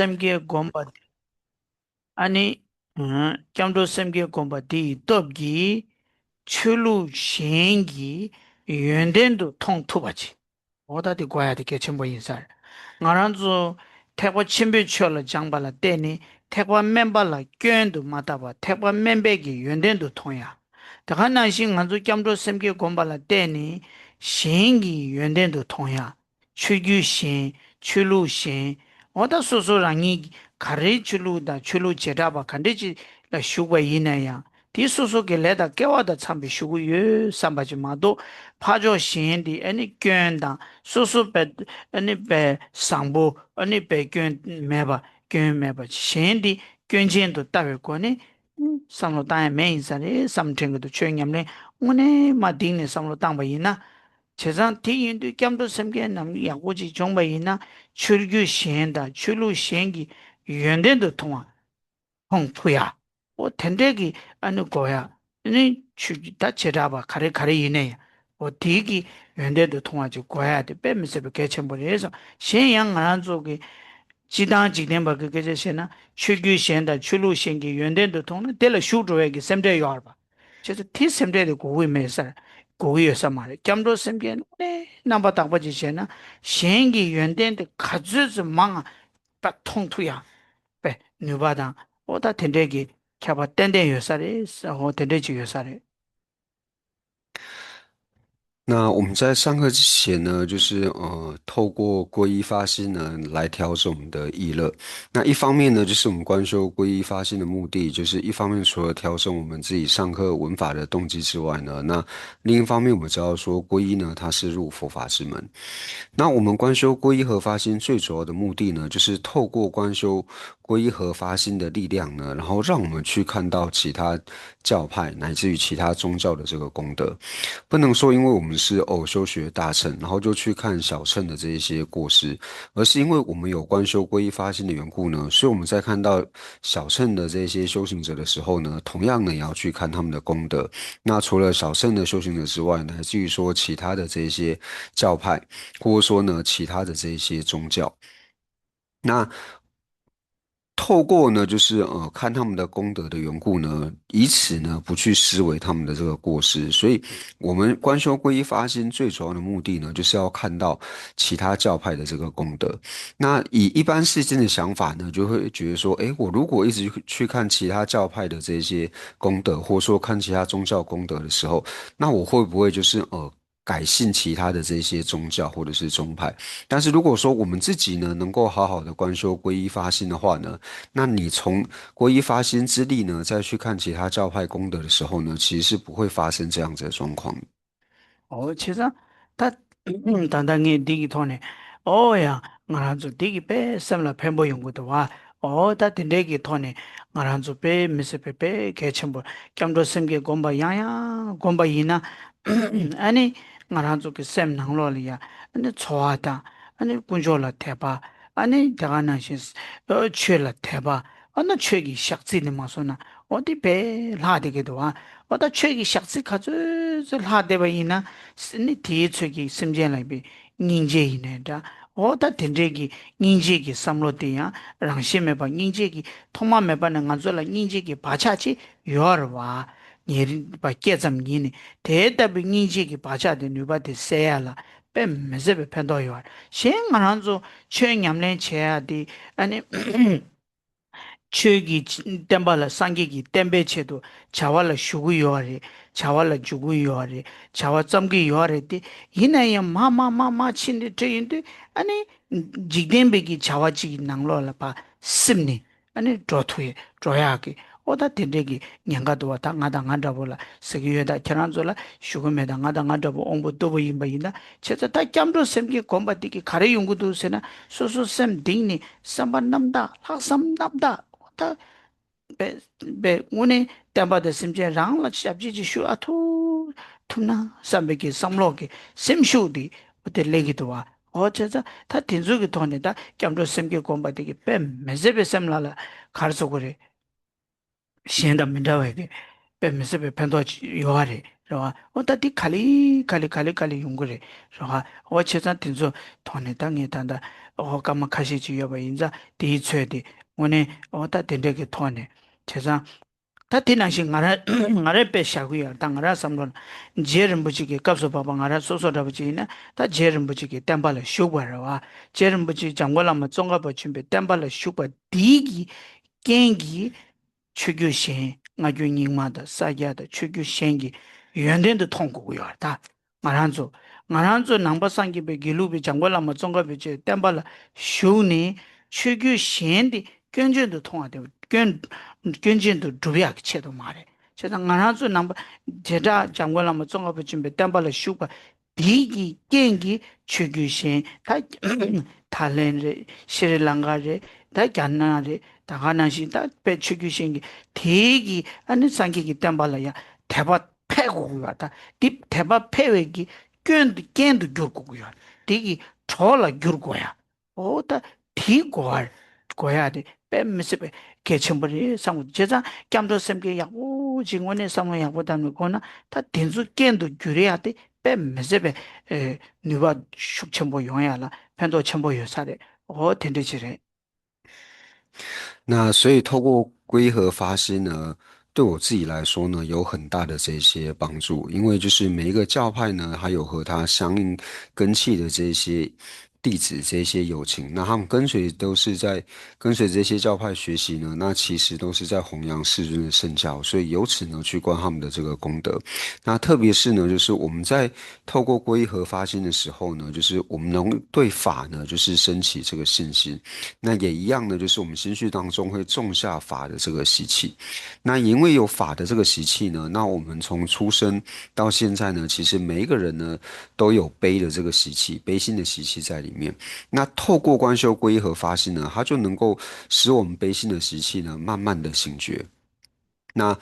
semge gomba 아니 jamdo semge gomba di dobgi chulu shengi yuandendo tong tubaji oda di kwaya di kechenpo insar ngaranzo tekwa chimbe chola jangbala teni tekwa membala gyendo mataba tekwa membegi yuandendo tongya daga nanshi nganzo jamdo semge gombala teni shengi yuandendo tongya chugyu shen chulu shen oda soso rangi kare chulu da chulu jedaba kandechi la shugwa yinaya di soso ke leda kewa da chambi shugu yu sambaji mado pajo shen di eni gyenda soso pe eni pe sangbo eni pe gyen meba shen di gyen jen to tawe ko ne samlo tanya me insa re samtenga to chwe nyamle une ma ding ne samlo tangba yina 제상 대인도 겸도 섬게 남 양고지 정바이나 출규 시행다 출루 시행기 연된도 통화 홍푸야 뭐 텐데기 아니 거야 니 추다 제라바 가래 이네 뭐 디기 연된도 통화지 거야 돼 빼면서 개천벌에서 신양 안 쪽에 지당 직된 바 그게 제시나 출규 시행다 출루 시행기 연된도 통화 될 슈드웨기 샘데 요알바 그래서 티 샘데도 고위 메서 고위에서 말해 겸도 샘게 네 남바 당바지시나 시행기 연된도 가즈즈 망 통투야 배 누바당 오다 텐데기 캬바 땡땡 요사리 어 텐데지 요사리 那我们在上课之前呢，就是透过皈依发心呢来调整我们的意乐。那一方面呢，就是我们观修皈依发心的目的，就是一方面除了调整我们自己上课文法的动机之外呢，那另一方面我们知道说皈依呢，它是入佛法之门。那我们观修皈依和发心最主要的目的呢，就是透过观修皈依和发心的力量呢，然后让我们去看到其他教派乃至于其他宗教的这个功德。不能说因为我们是修学大乘，然后就去看小乘的这一些过失，而是因为我们有观修皈依发心的缘故呢，所以我们在看到小乘的这些修行者的时候呢，同样呢也要去看他们的功德。那除了小乘的修行者之外呢，乃至于说其他的这些教派，或者说呢其他的这一些宗教。那透过呢，就是看他们的功德的缘故呢，以此呢不去思维他们的这个过失，所以我们观修皈依发心最主要的目的呢，就是要看到其他教派的这个功德。那以一般世间的想法呢，就会觉得说，诶，我如果一直去看其他教派的这些功德，或者说看其他宗教功德的时候，那我会不会就是改信其他的这些宗教或者是宗派？但是如果说我们自己呢，能够好好的观修皈依发心的话呢，那你从皈依发心之力呢，再去看其他教派功德的时候呢，其实是不会发生这样子的状况的。其实他단단히 디기 토네 오야 나란조 디기 빼 샘라 펜보 연구도 와 다 딘데기 토네 나란조 빼 미세페 빼 개첨보 겸도 샘게 곰바 야야 곰바 이나 아니 나란조 그샘 낭로리야 아니 좋아다 아니 군조라 대바 아니 대가나시 최라 대바 어느 최기 샥지네 마소나 어디 배 라디게도 와 어다 최기 샥지 가져 라데바 이나 sini tiye tsuki simjian lakbi nyingje ine da oda tenregi nyingje ki samlo te ya rangshe meba nyingje ki thoma meba na nga zola nyingje ki bacha chi yorwa nyeri ba kezam nyine te tabi nyingje ki bacha de nyuba de seya la pe mezebe pendo yor shen nga ranzo che nyamlen che ya di ane chö기 템발라 상기기 템베체도 자왈라 슈구 요아리 자왈라 주구 요아리 자와 점기 요아리티 이나야 마마마마 친데 트인데 아니 지겐베기 자와지 낭로라 바 심니 아니 조투에 조야기 오다 텐데기 냥가도 왔다 나다 나다 볼라 세기에다 전환졸라 슈구메다 나다 나다 보 옹부 또보 임바인다 제자 다 잠도 셈기 곰바디기 가래 연구도 세나 소소 셈 딩니 삼반남다 학삼남다 다 배 오늘 담바데 심제 랑라 잡지지 슈 아투 투나 삼베기 삼로기 심슈디 어때 레기도 와 어쩌자 다 딘족이 돈에다 겸도 셈게 공부되기 뱀 메세베 셈라라 가르쳐 그래 시엔다 민다웨게 뱀 메세베 펜도 요하리 是吧？我到底卡里用过来，是吧？我切上听说团里当年当的，我干嘛开始就要把人家第一出的，我呢，我到点这个团呢，切上。他天南星，俺别下回啊，当俺什么了，杰人不去给告诉爸爸，俺说的不去呢，他杰人不去给担保了修管了哇，杰人不去讲过了嘛，中国不准备担保了修管，第一个建议出球线，俺就人嘛的，啥家的出球线的，原定的通过呀，他俺做南北上级被给路被讲过了嘛，中国不去担保了修呢，出球线的根据的通啊的根据的主要切都嘛的。现在俺上做那么，现在讲过了嘛，综合不准备担保了修改，第一建议全球性，他他人的斯里兰卡的，他加拿大的，他可能是他被全球性的，第一安尼三个担保了呀，台湾配合过他，第台湾配合个견도 줄거고요. 되게 초라 줄 거야. 어다 디고 거야 돼. 뱀미스 개첨벌이 상우 제자 감도 샘게 약오 증원의 상우 약보다는 거나 다 된수 견도 줄여야 돼. 뱀미스 에 누가 숙첨보 용해야라. 편도 첨보 요사래. 된대지래. 那所以透过龟和发心呢，对我自己来说呢，有很大的这些帮助，因为就是每一个教派呢，它有和它相应根器的这些弟子、这些友情，那他们都是在跟随这些教派学习呢，那其实都是在弘扬世尊的圣教，所以由此呢，去观他们的这个功德。那特别是呢，就是我们在透过皈依和发心的时候呢，就是我们能对法呢，就是升起这个信心。那也一样呢，就是我们心绪当中会种下法的这个习气。那因为有法的这个习气呢，那我们从出生到现在呢，其实每一个人呢都有悲的这个习气，悲心的习气在里面。那透过观修皈依和发心呢，它就能够使我们悲心的习气呢慢慢的醒觉。那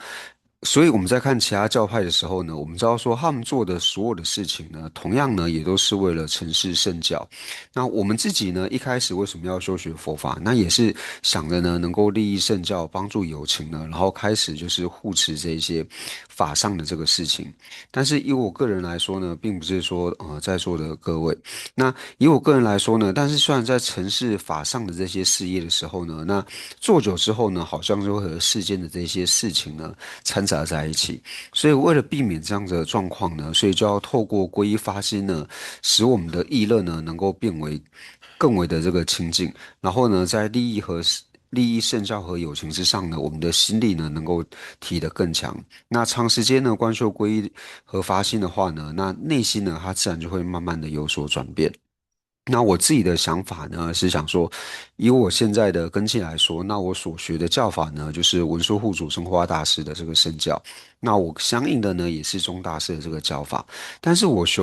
所以我们在看其他教派的时候呢，我们知道说他们做的所有的事情呢，同样呢也都是为了承事圣教。那我们自己呢，一开始为什么要修学佛法？那也是想着呢，能够利益圣教，帮助有情呢，然后开始就是护持这一些法上的这个事情。但是以我个人来说呢，并不是说在座的各位，那以我个人来说呢，但是虽然在城市法上的这些事业的时候呢，那做久之后呢，好像就会和世间的这些事情呢掺杂在一起。所以为了避免这样子的状况呢，所以就要透过皈依发心呢，使我们的意乐呢能够变为更为的这个清净，然后呢，在利益圣教和友情之上呢，我们的心力呢能够提得更强。那长时间呢观修皈依和发心的话呢，那内心呢它自然就会慢慢的有所转变。那我自己的想法呢，是想说，以我现在的根基来说，那我所学的教法呢，就是文殊护主生活大师的这个圣教。那我相应的呢，也是宗大师的这个教法。但是我学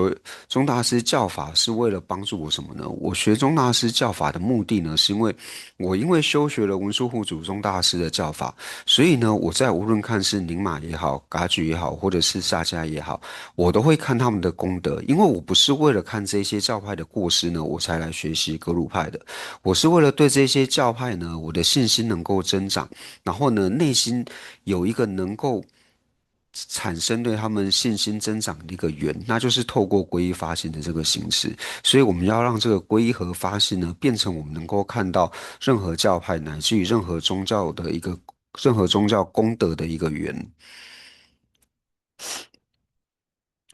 宗大师教法是为了帮助我什么呢？我学宗大师教法的目的呢，是因为修学了文殊护主宗大师的教法，所以呢，我在无论看是宁玛也好、噶举也好，或者是萨迦也好。我都会看他们的功德，因为我不是为了看这些教派的过失呢，我才来学习格鲁派的，我是为了对这些教派呢，我的信心能够增长，然后呢，内心有一个能够产生对他们信心增长的一个缘，那就是透过皈依发心的这个形式，所以我们要让这个皈依和发心呢，变成我们能够看到任何教派乃至于任何宗教功德的一个缘。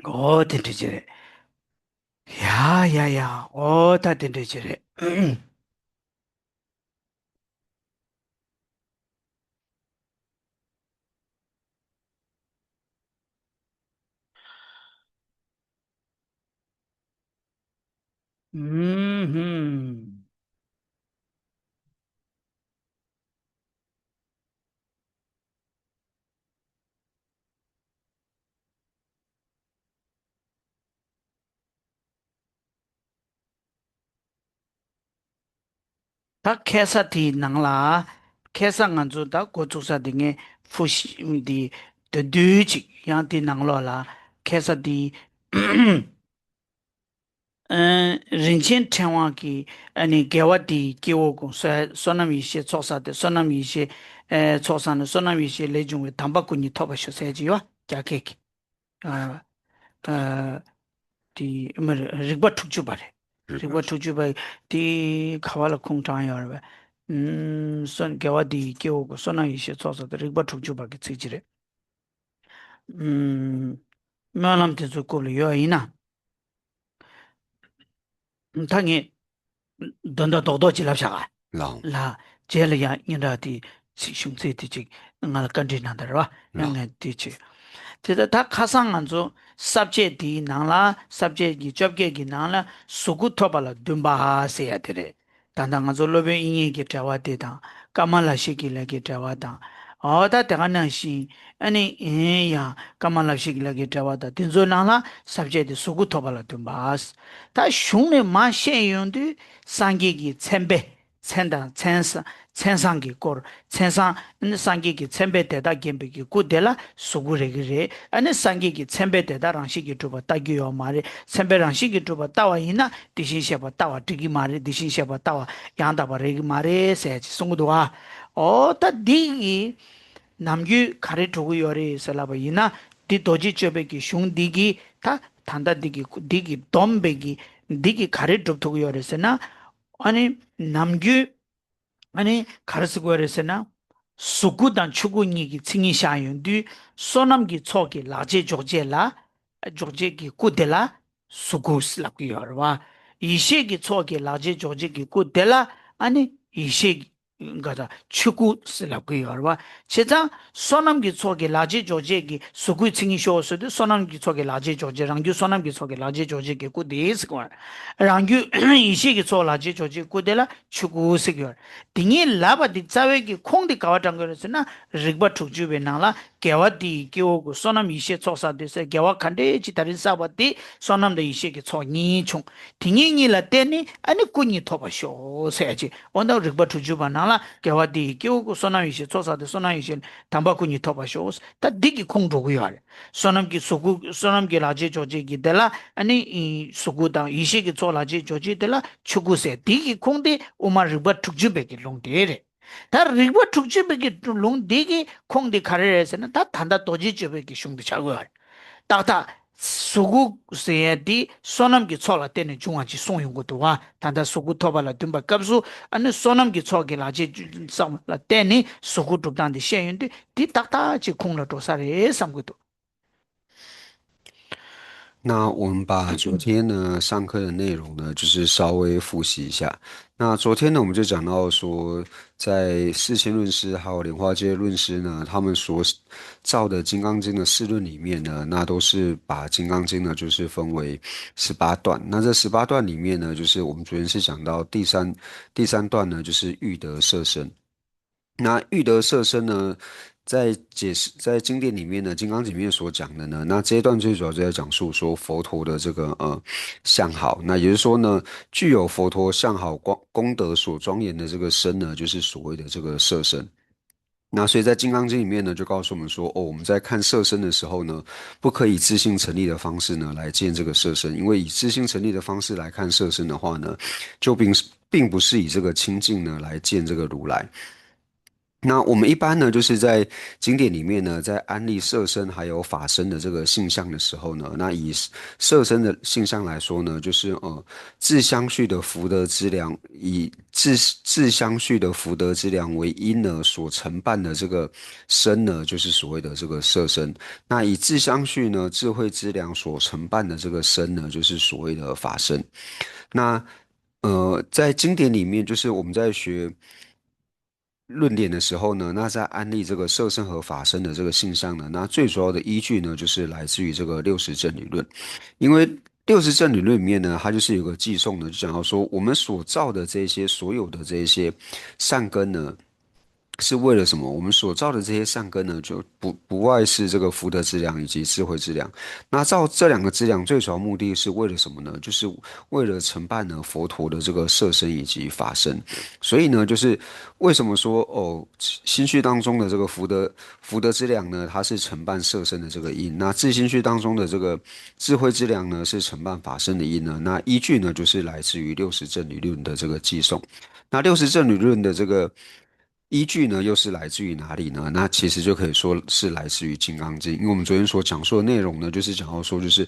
된대지래. 야야야. 다 된대지래. 음. 他开设的能啦，开设俺做到国做啥的个复习的对级样的能了啦，开设的人间天王给你给我的给我公说那么一些做啥的，说那么一些做啥的，说那么一些那种为坦白跟你讨不学赛局哇，加给啊。 어, 뭐 릭바 툭주 바래.日本 릭바 툭주 바 카발라 콩탕이야 봐. 손 개와디 개오고 손아 이시 쳐서 릭바 툭주 바게 찌지래. 음, 말함te zu 꼽리 요이나. 당이 던더 도도 지랍샤가. 老 라 제일야 인라디 시슝세티직 응알 컨디나더라. 老 양에 티치. 제가 다 가상한조 subject이 나라 subject이 접객이 나라 수구 토발라 듬바세야 되래. 단단한조 로베 인이게 자와대다. 까말라시기라게 자와다. 어다 대가나시 아니 에야 까말라시기라게 자와다. 딘조 나라 subject 수구 토발라 듬바스. 다 슝네 마셰윤디 상기기 쳔베 쳔다 쳔사 쳔상기 꼴 쳔상 상기기 쳔베 대다 gembe기 꾸델라 수구레기레 아니 상기기 쳔베 대다 랑시기 두바 따기요 말이 쳔베 랑시기 두바 따와이나 디신셰바 따와 디기 말이 디신셰바 따와 양다바 레기 말이 세지 송도와 어따 디기 남규 가리 두고 요리 살라바이나 디 도지 쳔베기 슝디기 다 단다 디기 돔베기 디기 가리 두고 요리세나 아니 남규 아니 가르스고 그랬으나 수구단 추구니기 칭이샤윤디 소남기 초기 라제 조제라 조제기 꾸델라 수구스라고 여와 이시기 초기 라제 조제기 꾸델라 아니 이시기 가다 추구스라고 여와 제자 소남기 초기 라제 조제기 수구 칭이쇼스도 소남기 초기 라제 조제랑규 소남기 초기 라제 조제기 꾸데스고 랑규 이시기 초 라제 조제기 꾸델라 추구스겨 딩이 라바디 짜웨기 콩디 가와탄 거였으나 릭바 툭주베 나라 개와디 개오고 소남 이시 초사데세 개와 칸데 지다린 사바디 소남데 이시기 초니 총 딩이니라 때니 아니 꾸니 토바쇼 세지 원다 릭바 툭주바 나라 개와디 개오고 소남 이시 초사데 소남 이시 담바꾸니 토바쇼 다 디기 콩도고요 소남기 수구 소남기 라제 조지기 데라 아니 이 수구다 이시기 초 라제 조지 데라 추구세 디기 콩데 오마 릭바 툭주베기 롱데레 다 릭바 툭주베기 롱데기 콩데 카레레스는 다 단다 도지주베기 슝데 차고 딱다 수구세디 소남기 초라 때는 중앙지 송용 것도 와 단다 수구 토발라 듬바 갑수 아니 소남기 초게 라지 samla 때니 수구 뚝단데 셰윤데 디 딱다지 콩라 도사레 삼고도 那我们把昨天呢上课的内容呢，就是稍微复习一下。那昨天呢，我们就讲到说，在四千论师还有莲花戒论师呢，他们所造的《金刚经》的释论里面呢，那都是把《金刚经》呢，就是分为18段。那这18段里面呢，就是我们昨天是讲到第三段呢，就是欲得色身。那欲得色身呢，在经典里面呢，《金刚经》里面所讲的呢，那这一段最主要就在讲述说佛陀的这个相好，那也就是说呢，具有佛陀相好功德所庄严的这个身呢，就是所谓的这个色身。那所以在《金刚经》里面呢，就告诉我们说，哦，我们在看色身的时候呢，不可以自性成立的方式呢来见这个色身，因为以自性成立的方式来看色身的话呢，并不是以这个清净呢来见这个如来。那我们一般呢，就是在经典里面呢，在安利色身还有法身的这个性相的时候呢，那以色身的性相来说呢，就是自相续的福德之量，以自相续的福德之量为因呢所承办的这个身呢，就是所谓的这个色身。那以自相续呢智慧之量所承办的这个身呢，就是所谓的法身。那在经典里面，就是我们在学论点的时候呢，那在安利这个色身和法身的这个性上呢，那最主要的依据呢，就是来自于这个六十正理论，因为六十正理论里面呢，它就是有个寄送的，就讲到说，我们所造的这些所有的这些善根呢。是为了什么？我们所造的这些善根呢，就不外是这个福德之量以及智慧之量。那造这两个资粮最主要目的是为了什么呢？就是为了承办呢佛陀的这个色身以及法身。所以呢，就是为什么说哦，心绪当中的这个福德之粮呢，它是承办色身的这个因；那自心绪当中的这个智慧之粮呢，是承办法身的因呢？那依据呢，就是来自于六十正理论的这个寄送。那六十正理论的这个依据呢又是来自于哪里呢？那其实就可以说是来自于《金刚经》，因为我们昨天所讲述的内容呢，就是讲到说，就是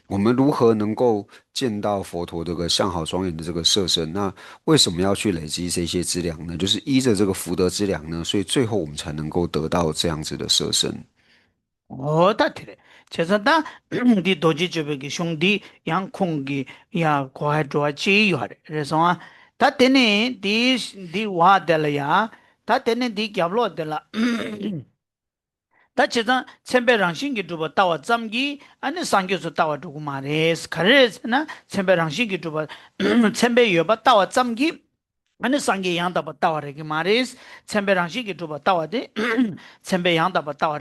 我们如何能够见到佛陀这个相好庄严的这个色身。那为什么要去累积这些资粮呢？就是依着这个福德资粮呢，所以最后我们才能够得到这样子的色身。어다 그래. 그래서 다 디 도지 주베기兄弟 양콩기 야 과도와 지요래. 그래서 다 되네 디 와들야 다 되네 디 갸블로들라 다 제가 쳔베랑신기 두바 따와 잠기 아니 상교수 따와 두고 말레스 카레스나 쳔베랑신기 두바 쳔베 여바 따와 잠기 아니 상기 양다 바 따와레기 말레스 쳔베랑신기 두바 따와데 쳔베 양다 바 따와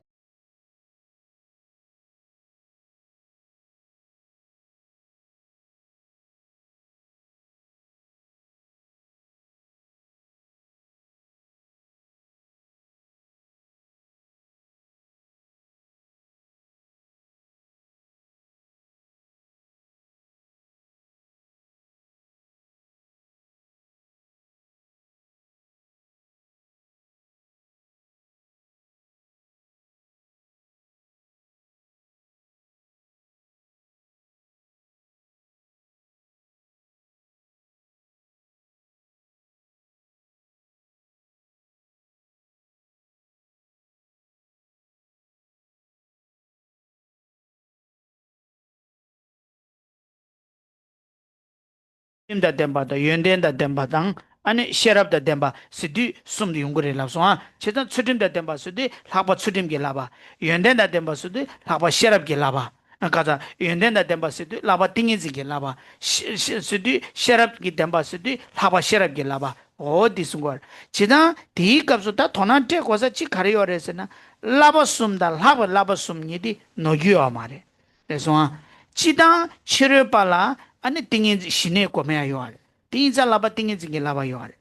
임다 덴바다 연된다 덴바당 아니 셰랍다 덴바 시디 숨디 용거래 라소아 제단 추림다 덴바 시디 라바 추림게 라바 연된다 덴바 시디 라바 셰랍게 라바 가자 연된다 덴바 시디 라바 띵이지게 라바 시디 셰랍게 덴바 시디 라바 셰랍게 라바 어디 순걸 제단 디 값수다 도난테 고사 치 가리어레스나 라바 숨다 라바 숨니디 노규어 말에 그래서 지당 치료발라 아니 띵인 신의 꼬매야 요알 띵자 라바 띵인 징게 라바 요알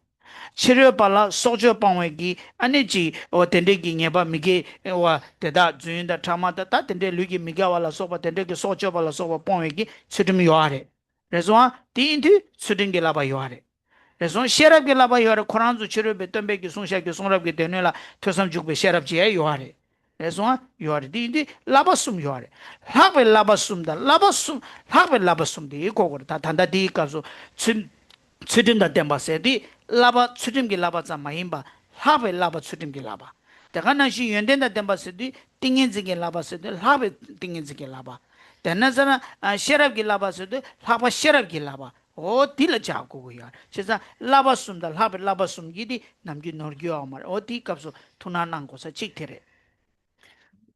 치료발라 소저 방외기 아니지 텐데기 녜바 미게 와 대다 주인다 타마다 다 텐데 루기 미가와라 소바 텐데기 소저발라 소바 방외기 치드미 요알에 그래서 띵인디 치딩게 라바 요알에 그래서 셰랍게 라바 요알에 코란주 치료베 덤베기 송샤게 송랍게 되네라 토삼 죽베 셰랍지에 요알에 그래서 요알에 띵인디 라바숨 요알에 학베 라바숨다 라바숨 학베 라바숨디 이거고 다 단다 디가서 추dim다 템바세디 라바 추dim기 라바자 마임바 하베 라바 추dim기 라바 대가나시 연된다 템바세디 띵인지게 라바세디 하베 띵인지게 라바 대나자나 셰랍기 라바세디 하바 셰랍기 라바 오 딜라 자고고야 진짜 라바숨다 하베 라바숨기디 남기 노르기오 아말 어디 값소 투나난 곳에 찍테레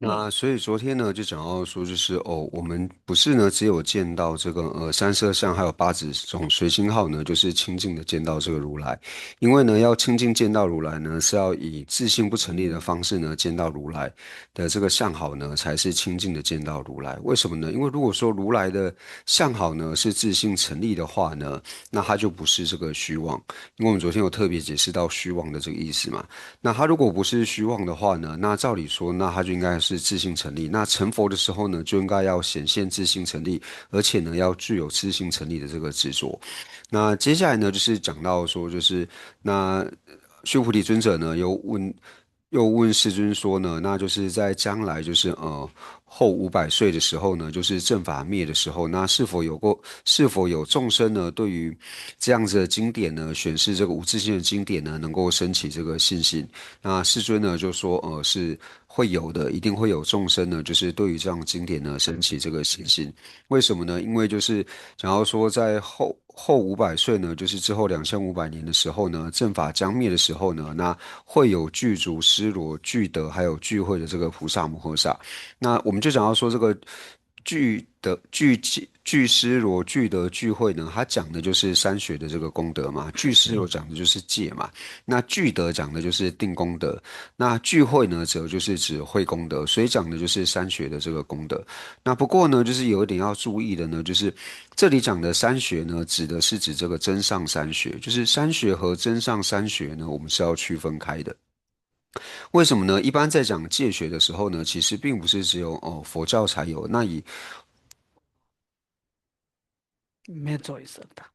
那所以昨天呢，就讲到说，就是哦，我们不是呢只有见到这个三色相，还有八子种随心号呢，就是清净的见到这个如来。因为呢，要清净见到如来呢，是要以自性不成立的方式呢见到如来的这个相好呢，才是清净的见到如来。为什么呢？因为如果说如来的相好呢是自性成立的话呢，那它就不是这个虚妄。因为我们昨天有特别解释到虚妄的这个意思嘛。那它如果不是虚妄的话呢，那照理说，那它就应该是自性成立。那成佛的时候呢，就应该要显现自性成立，而且呢，要具有自性成立的这个执着。那接下来呢，就是讲到说，就是那须菩提尊者呢，又问世尊说呢，那就是在将来就是后500岁的时候呢，就是正法灭的时候，那是否有众生呢，对于这样子的经典呢，选示这个无自性的经典呢，能够升起这个信心？那世尊呢就说，是会有的，一定会有众生呢，就是对于这样的经典呢，升起这个信心。为什么呢？因为就是假如说在后500岁呢，就是之后2500年的时候呢，正法将灭的时候呢，那会有具足施罗、具德还有具慧的这个菩萨摩诃萨。那我们就讲到说这个具施罗、具德、具慧呢，它讲的就是三学的这个功德嘛。具施罗讲的就是戒嘛，那具德讲的就是定功德，那具慧呢，则就是指慧功德，所以讲的就是三学的这个功德。那不过呢，就是有一点要注意的呢，就是这里讲的三学呢，指这个真上三学，就是三学和真上三学呢，我们是要区分开的。为什么呢？一般在讲戒学的时候呢，其实并不是只有佛教才有。那以 매조 있었다.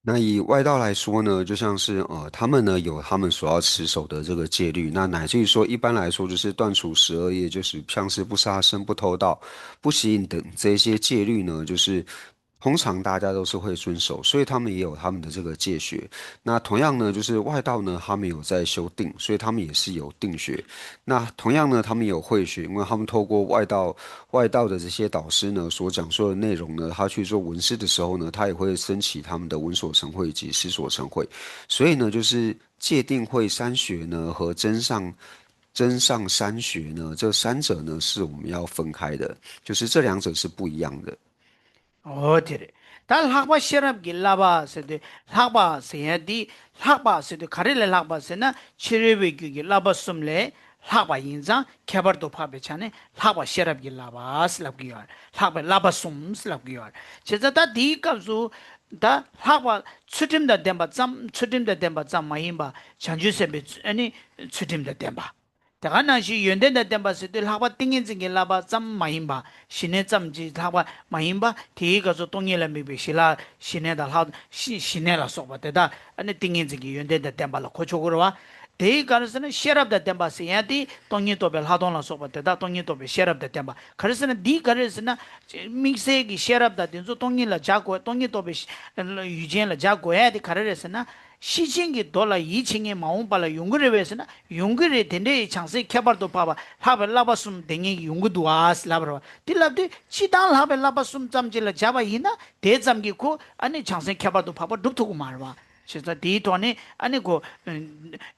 那以外道来说呢，就像是他们呢有他们所要持守的这个戒律，那乃至于说一般来说就是断除12业，就是像是不杀生、不偷盗、不吸引等这些戒律呢，就是通常大家都是会遵守，所以他们也有他们的这个戒学。那同样呢，就是外道呢，他们有在修定，所以他们也是有定学。那同样呢，他们也有慧学，因为他们透过外道的这些导师呢所讲述的内容呢，他去做闻思的时候呢，他也会升起他们的闻所成慧以及思所成慧。所以呢，就是戒定慧三学呢和真上三学呢，这三者呢是我们要分开的，就是这两者是不一样的。어디래. 달 학바 시럽 길라바 세데 학바 세야디 학바 세데 가릴레 학바 세나 치르베 길라바 숨레 학바 인자 개버도 파베차네 학바 시럽 길라바 슬랍 기알 학바 라바 숨 슬랍 기알 제자다 디갑수 다 학바 추팀다 뎀바 짬 추팀다 뎀바 짬 마임바 장주세베 아니 추팀다 뎀바 다가나시 연된다 덴바스들 하바 띵인징게 라바 짬 마힘바 신의 짬지 하바 마힘바 디가서 동일라 미비실라 신의다 하 신의라 소바데다 아니 띵인징게 연된다 덴바라 고초고로와 대가르스는 셰랍다 덴바스야디 동일도벨 하동라 소바데다 동일도벨 셰랍다 덴바 그래서는 디 가르스나 믹세기 셰랍다 덴조 동일라 자고 동일도벨 유진라 자고야디 가르스나 시징기 돌아 이칭의 마음발라 용거를 위해서나 용거를 된데 창세 개발도 봐봐 하벨 라바숨 댕이 용거도 와스 라브라 딜랍디 치단 하벨 라바숨 잠질라 잡아이나 대잠기고 아니 창세 개발도 봐봐 룩투고 말와 진짜 디토네 아니고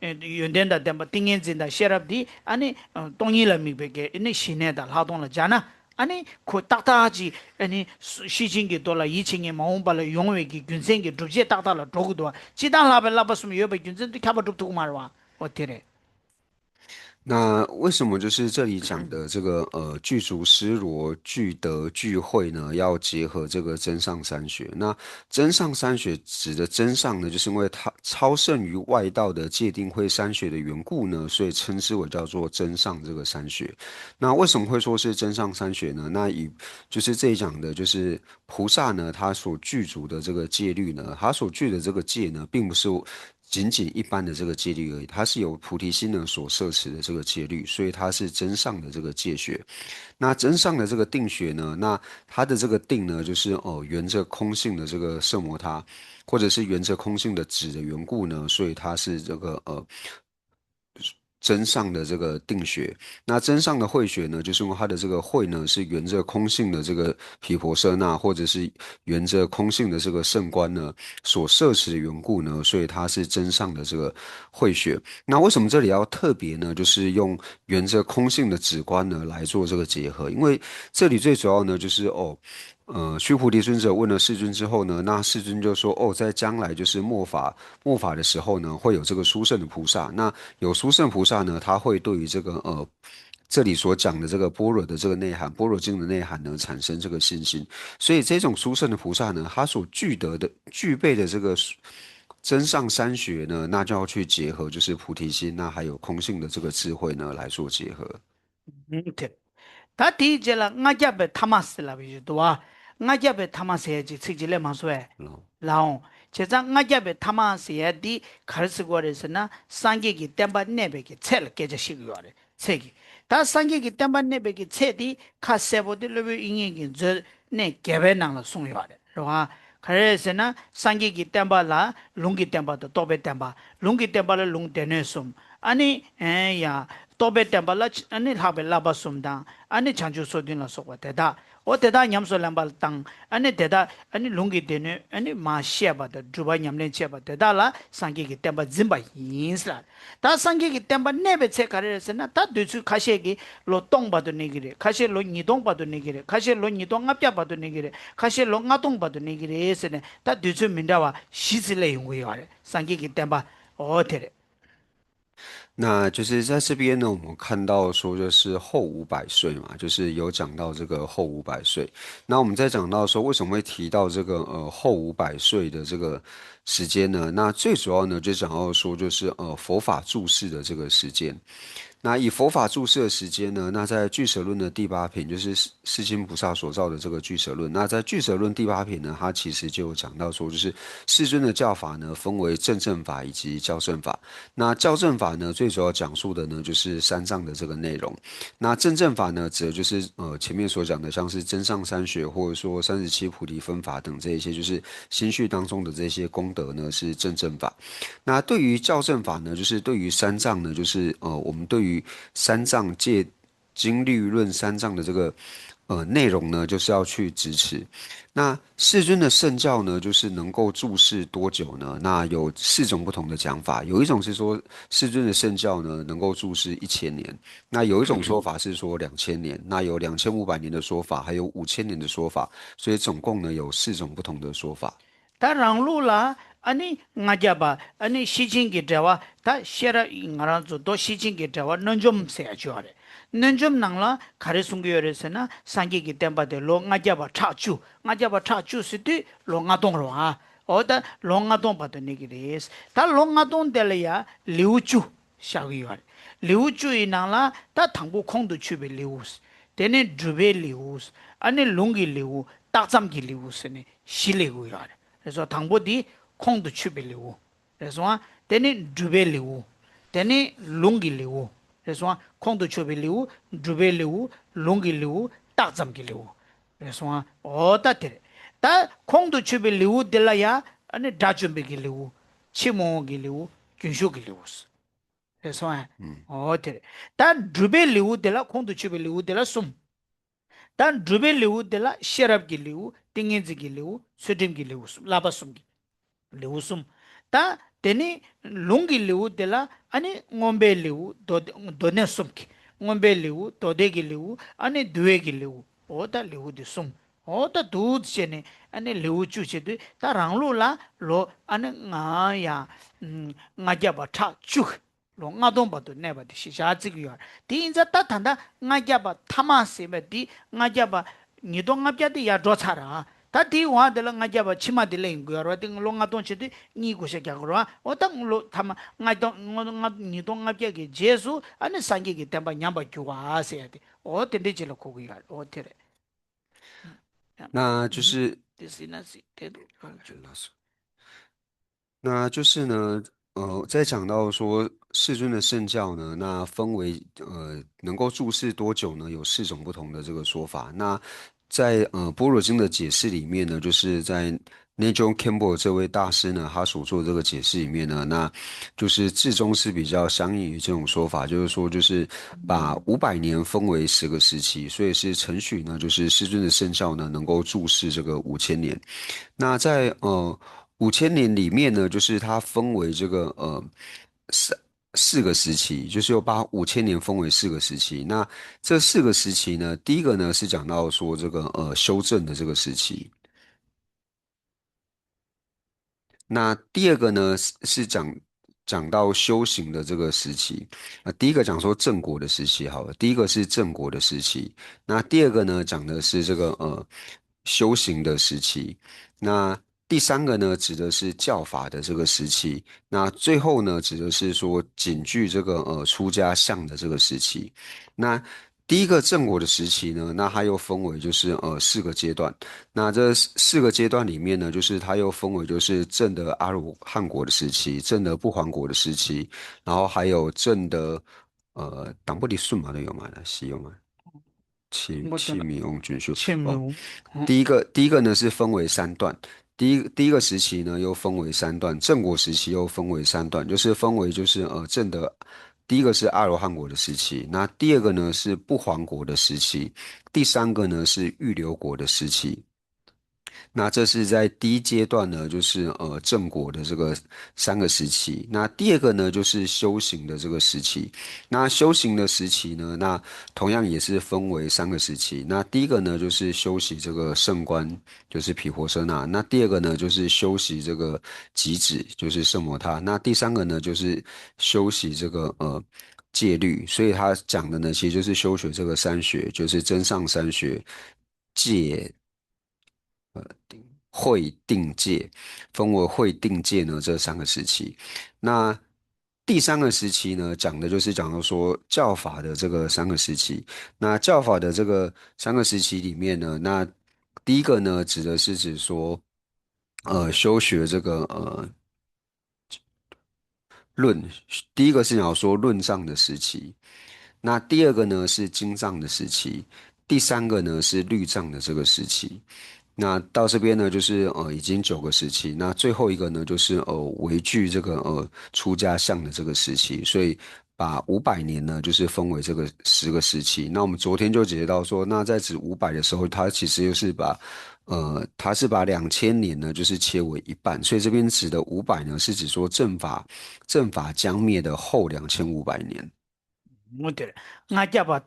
연된다 덴바 띵엔진다 셰랍디 아니 동일라 미베게 이네 신내다 하동라 자나 아니 그 딱딱하지 아니 시징게 돌아 이층에 마음발로 용외기 균생게 두제 딱딱라 도구도 지단라벨 라바스면 여배 균생도 카바 두고 말와 어때래那为什么就是这里讲的这个具足施罗、具德、具慧呢？要结合这个真上三学。那真上三学指的真上呢，就是因为它超胜于外道的戒定慧三学的缘故呢，所以称之为叫做真上这个三学。那为什么会说是真上三学呢？那就是这里讲的，就是菩萨呢，他所具足的这个戒律呢，他所具的这个戒呢，并不是仅仅一般的这个戒律而已，它是由菩提心呢所摄持的这个戒律，所以它是真上的这个戒学。那真上的这个定学呢，那它的这个定呢，就是沿着空性的这个摄摩他，或者是沿着空性的止的缘故呢，所以它是这个真上的这个定学。那真上的慧学呢，就是用它的这个慧呢，是沿着空性的这个毗婆舍那，或者是沿着空性的这个圣观呢所摄持的缘故呢，所以它是真上的这个慧学。那为什么这里要特别呢？就是用沿着空性的止观呢来做这个结合，因为这里最主要呢就是须菩提尊者问了世尊之后呢，那世尊就说：在将来就是末法的时候呢，会有这个殊胜的菩萨。那有殊胜菩萨呢，他会对于这个这里所讲的这个般若的这个内涵，般若经的内涵呢，产生这个信心。所以这种殊胜的菩萨呢，他所具备的这个真上三学呢，那就要去结合，就是菩提心，那还有空性的这个智慧呢，来做结合。다 디젤라 나갸베 타마스라 비도와 나갸베 타마세지 측질레 마소에 라옹 제자 나갸베 타마세디 가르스고레스나 상계기 땜바 네베기 첼 깨져시고요레 책이 다 상계기 땜바 네베기 체디 카세보디 르비 잉잉기 저네 개베낭라 송요레 로하 그래서나 상계기 땜바라 룽기 땜바도 또베 땜바 룽기 땜바를 룽데네 숨 아니 에야 또베 땜발라 아니 하베 라바숨다 아니 장주 소딘라 소바데다 오 대다 냠소 람발 땅 아니 대다 아니 롱기 되네 아니 마시아바다 주바 냠네 치아바 대다라 상기기 템바 짐바 인슬라 다 상기기 템바 네베 체카레스나 다 두츠 카시기 로 똥바도 네기레 카시 로 니동바도 네기레 카시 로 니동 앞자바도 네기레 카시 로 나동바도 네기레스네 다 두츠 민다와 시슬레 용웨요레 상기기 템바 오테레 那就是在这边呢，我们看到说就是后500岁嘛，就是有讲到这个后五百岁。那我们在讲到说为什么会提到这个后五百岁的这个时间呢？那最主要呢就讲到说就是佛法注释的这个时间。那以佛法注释的时间呢？那在俱舍论的第八品，就是世亲菩萨所造的这个俱舍论。那在俱舍论第八品呢，它其实就有讲到说，就是世尊的教法呢，分为正正法以及校正法。那校正法呢，最主要讲述的呢，就是三藏的这个内容。那正正法呢，指的就是前面所讲的，像是真上三学，或者说37菩提分法等这一些，就是心绪当中的这些功德呢，是正正法。那对于校正法呢，就是对于三藏呢，就是我们对于三藏戒经律论三藏的这个内容呢，就是要去支持。那世尊的圣教呢，就是能够注释多久呢？那有4种不同的讲法，有一种是说世尊的圣教呢能够注释1000年，那有一种说法是说2000年，那有2500年的说法，还有5000年的说法，所以总共呢有4种不同的说法。다 랑루라 아니 ngaja바 아니 시진기 자와 다 셰라 인가라조 도 시진기 자와넌좀 세야죠레넌좀 낭라 가르숭교열에서나 상기기 땜바데 로 ngaja바 차주 시디 롱아동로아 어다 롱아동 바도 니기레스 다 롱아동 될야 리우주 샤기요 리우주이 낭라 다 당부 콩도 추베 리우스 데네 주베 리우스 아니 롱기 리우 딱잠기 리우스네 실리고요 그래서 당보디 콩도 추빌리고 그래서 되니 두벨리고 되니 롱길리고 그래서 콩도 추빌리고 두벨리고 롱길리고 딱잠길리고 그래서 어다들 다 콩도 추빌리고 될라야 아니 다준비길리고 치모길리고 균쇼길리고 그래서 어들 다 두벨리고 될라 콩도 추빌리고 될라 숨 단 드벨 리우 데라 셰랍 길리우 띵엔지 길리우 스딤 길리우 라바숨 리우 숨다 데니 롱기 리우 데라 아니 ngombe 리우 도네 숨기 ngombe 리우 도데 길리우 아니 두에 길리우 오다 리우 디숨 오다 두드체네 아니 리우 주체드 다 랑루라 로 아니 nga야 ngaja바 차주 롱아동 바도 네바디 시샤지기요 디인자 따탄다 ngaja바 타마세베디 ngaja바 니동압자디 야조차라 다디 와들 ngaja바 치마딜레 인고요 딩 롱아동 치디 니고세갸고로 어떤 로 타마 nga동 니동압자기 제수 아니 상기기 템바 냠바 교와세야디 어텐데지로 고기가 어테레 那就是디시나시 테도 那就是呢，在讲到说世尊的圣教呢，那分为能够注释多久呢？有4种不同的这个说法。那在般若经的解释里面呢，就是在 Nigel Campbell 这位大师呢，他所做的这个解释里面呢，那就是至终是比较相应于这种说法，就是说就是把500年分为10个时期，所以是承许呢，就是世尊的圣教呢能够注释这个5000年。那在5000年里面呢，就是它分为这个四个时期，就是又把5000年分为4个时期。那这4个时期呢，第一个呢是讲到说这个修正的这个时期，那第二个呢是讲到修行的这个时期。第一个讲说正果的时期好了，第一个是正果的时期。那第二个呢讲的是这个修行的时期。那第三个呢指的是教法的这个时期。那最后呢指的是说谨具这个出家相的这个时期。那第一个正果的时期呢，那它又分为就是4个阶段。那这4个阶段里面呢，就是它又分为就是正的阿罗汉果的时期、正的不还果的时期，然后还有正的党不离顺嘛都有嘛，那西有嘛，气米翁菌数哦。切姆第一个呢是分为3段。第一个时期呢又分为3段，正果时期又分为3段，就是分为就是正的第一个是阿罗汉国的时期，那第二个呢是不还国的时期，第三个呢是预留国的时期。那这是在第一阶段呢，就是正果的这个三个时期。那第二个呢，就是修行的这个时期。那修行的时期呢，那同样也是分为三个时期。那第一个呢，就是修习这个圣观，就是毗婆舍那。那第二个呢，就是修习这个极止，就是圣摩他。那第三个呢，就是修习这个戒律。所以他讲的呢，其实就是修学这个三学，就是真上三学。戒会定界，分为会定界呢这三个时期。那第三个时期呢，讲的就是讲到说教法的这个三个时期。那教法的这个三个时期里面呢，那第一个呢，指的是指说，修学这个论，第一个是讲说论藏的时期，那第二个呢是经藏的时期，第三个呢是律藏的这个时期。那到这边呢，就是已经9个时期，那最后一个呢，就是微具这个出家相的这个时期，所以把500年呢，就是分为这个10个时期。那我们昨天就解释到说，那在指500的时候，它其实又是它是把2000年呢，就是切为一半，所以这边指的500呢，是指说正法将灭的后2500年。못들 ngaja바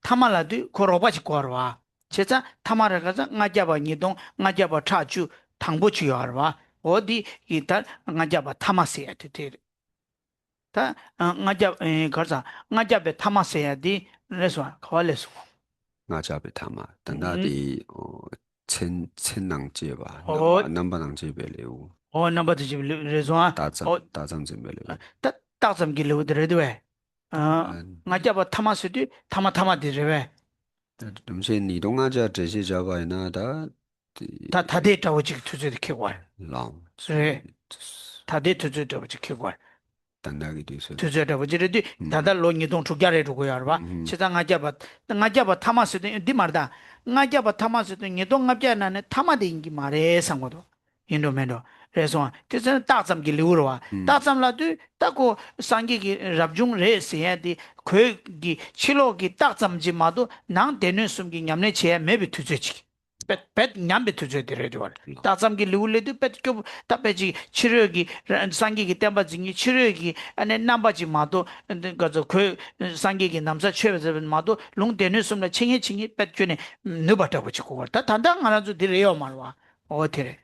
tamaladu korobachi korwa checha tamara gaza ngajaba nidong ngajaba chachu tangbochi yorwa odi itar ngajaba tamase atete ta ngajab garza ngajabe tamase adi reswa kwalesu 那加被他嘛，等到第千人界吧，어能把人界别礼物，number ji reswa 打仗准备礼物，ta takzam gi lewdre嗯，ngajaba tamase tama dire 而且你东阿家这些家吧，那他다的 다데 타오지 투즈리 켜고 老，所 그래 以就是 다데 투즈 타오지 켜고 等那个对是，투즈 타오지르디 嗯 다다 로니동 투갸레 두고 yar바 嗯，치다 ngaja바 타마스데 디마르다 ngaja바 타마스데 니동 nga자나네 타마데 인기 마레 상고도 인도메도 그래서 그래서 딱sam기 리우로와 嗯 딱sam라도 딱고 상기기 랍중 레세야디 그기 치로기 딱sam지마도 난 되는 숨기 냠네 제 매비 투즈지 pet nyambe tuje dire diwar tatsam gi lule du pet kyo tapeji chiryogi sangi gi temba jingi chiryogi ane namba ji mato gazo kwe sangi gi namsa chwe zeben mato long denu sumla chingi pet kyone nubata buchi kuwa ta tanda ngana zu dire yo marwa o dire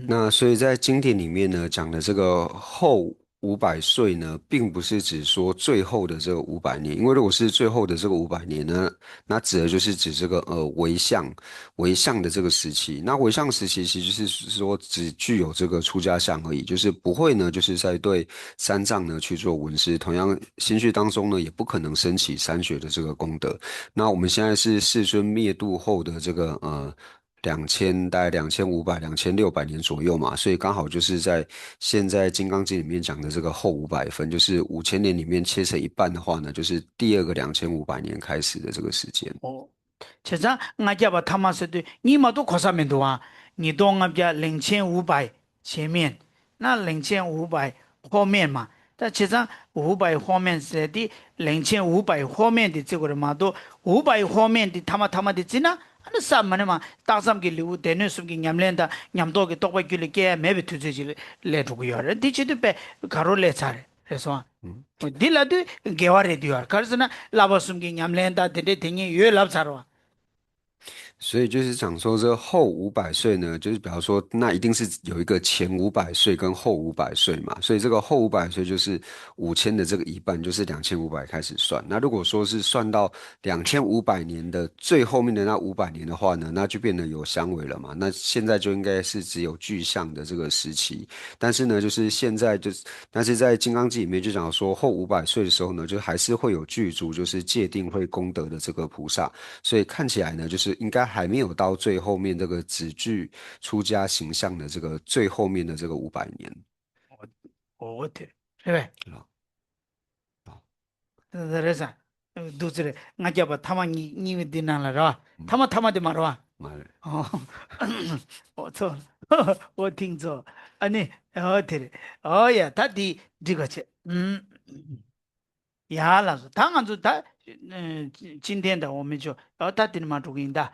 那所以在经典里面呢，讲的这个后500岁呢，并不是指说最后的这个500年，因为如果是最后的这个500年呢，那指的就是指这个为相的这个时期。那为相时期其实是说只具有这个出家相而已，就是不会呢，就是在对三藏呢去做闻思，同样心绪当中呢，也不可能升起三学的这个功德。那我们现在是世尊灭度后的这个大概2500、2600年左右嘛，所以刚好就是在现在《金刚经》里面讲的这个后500分，就是5000年里面切成一半的话呢，就是第二个2500年开始的这个时间。어, 제가 ngaja바 타마스도 니마도 고사면도와 니동압자 0500前面那0500后面嘛但其实500后面是的0500后面的这个嘛都500后面的他妈的지나 아니 삼만에만 따삼기 리우 되는 숨기 냠렌다 냠도게 똑바길게 매비 투지지 레주고요 디치도 베 가로레 차례 그래서 딜라도 개와레 디어 그래서나 라바숨기 냠렌다 데데 딩이 요 랍사로 所以就是讲说，这后500岁呢，就是比方说，那一定是有一个前500岁跟后500岁嘛，所以这个后500岁就是5000的这个一半，就是2500开始算。那如果说是算到2500年的最后面的那500年的话呢，那就变得有相违了嘛。那现在就应该是只有具象的这个时期，但是呢，就是现在就是，但是在《金刚经》里面就讲说，后500岁的时候呢，就还是会有具足就是戒定慧功德的这个菩萨。所以看起来呢，就是应该还没有到最后面这个只具出家形象的这个最后面的这个500年。어때 그래 啊啊 그래서 두스레 ngaja바 타마니 니미 디나라라 타마데 말와 妈的，어, 错了，我听错。아니, 어때? 어야, 다디, 이거지. 呀，老师，当然就他，今天的我们就，他的嘛主音的，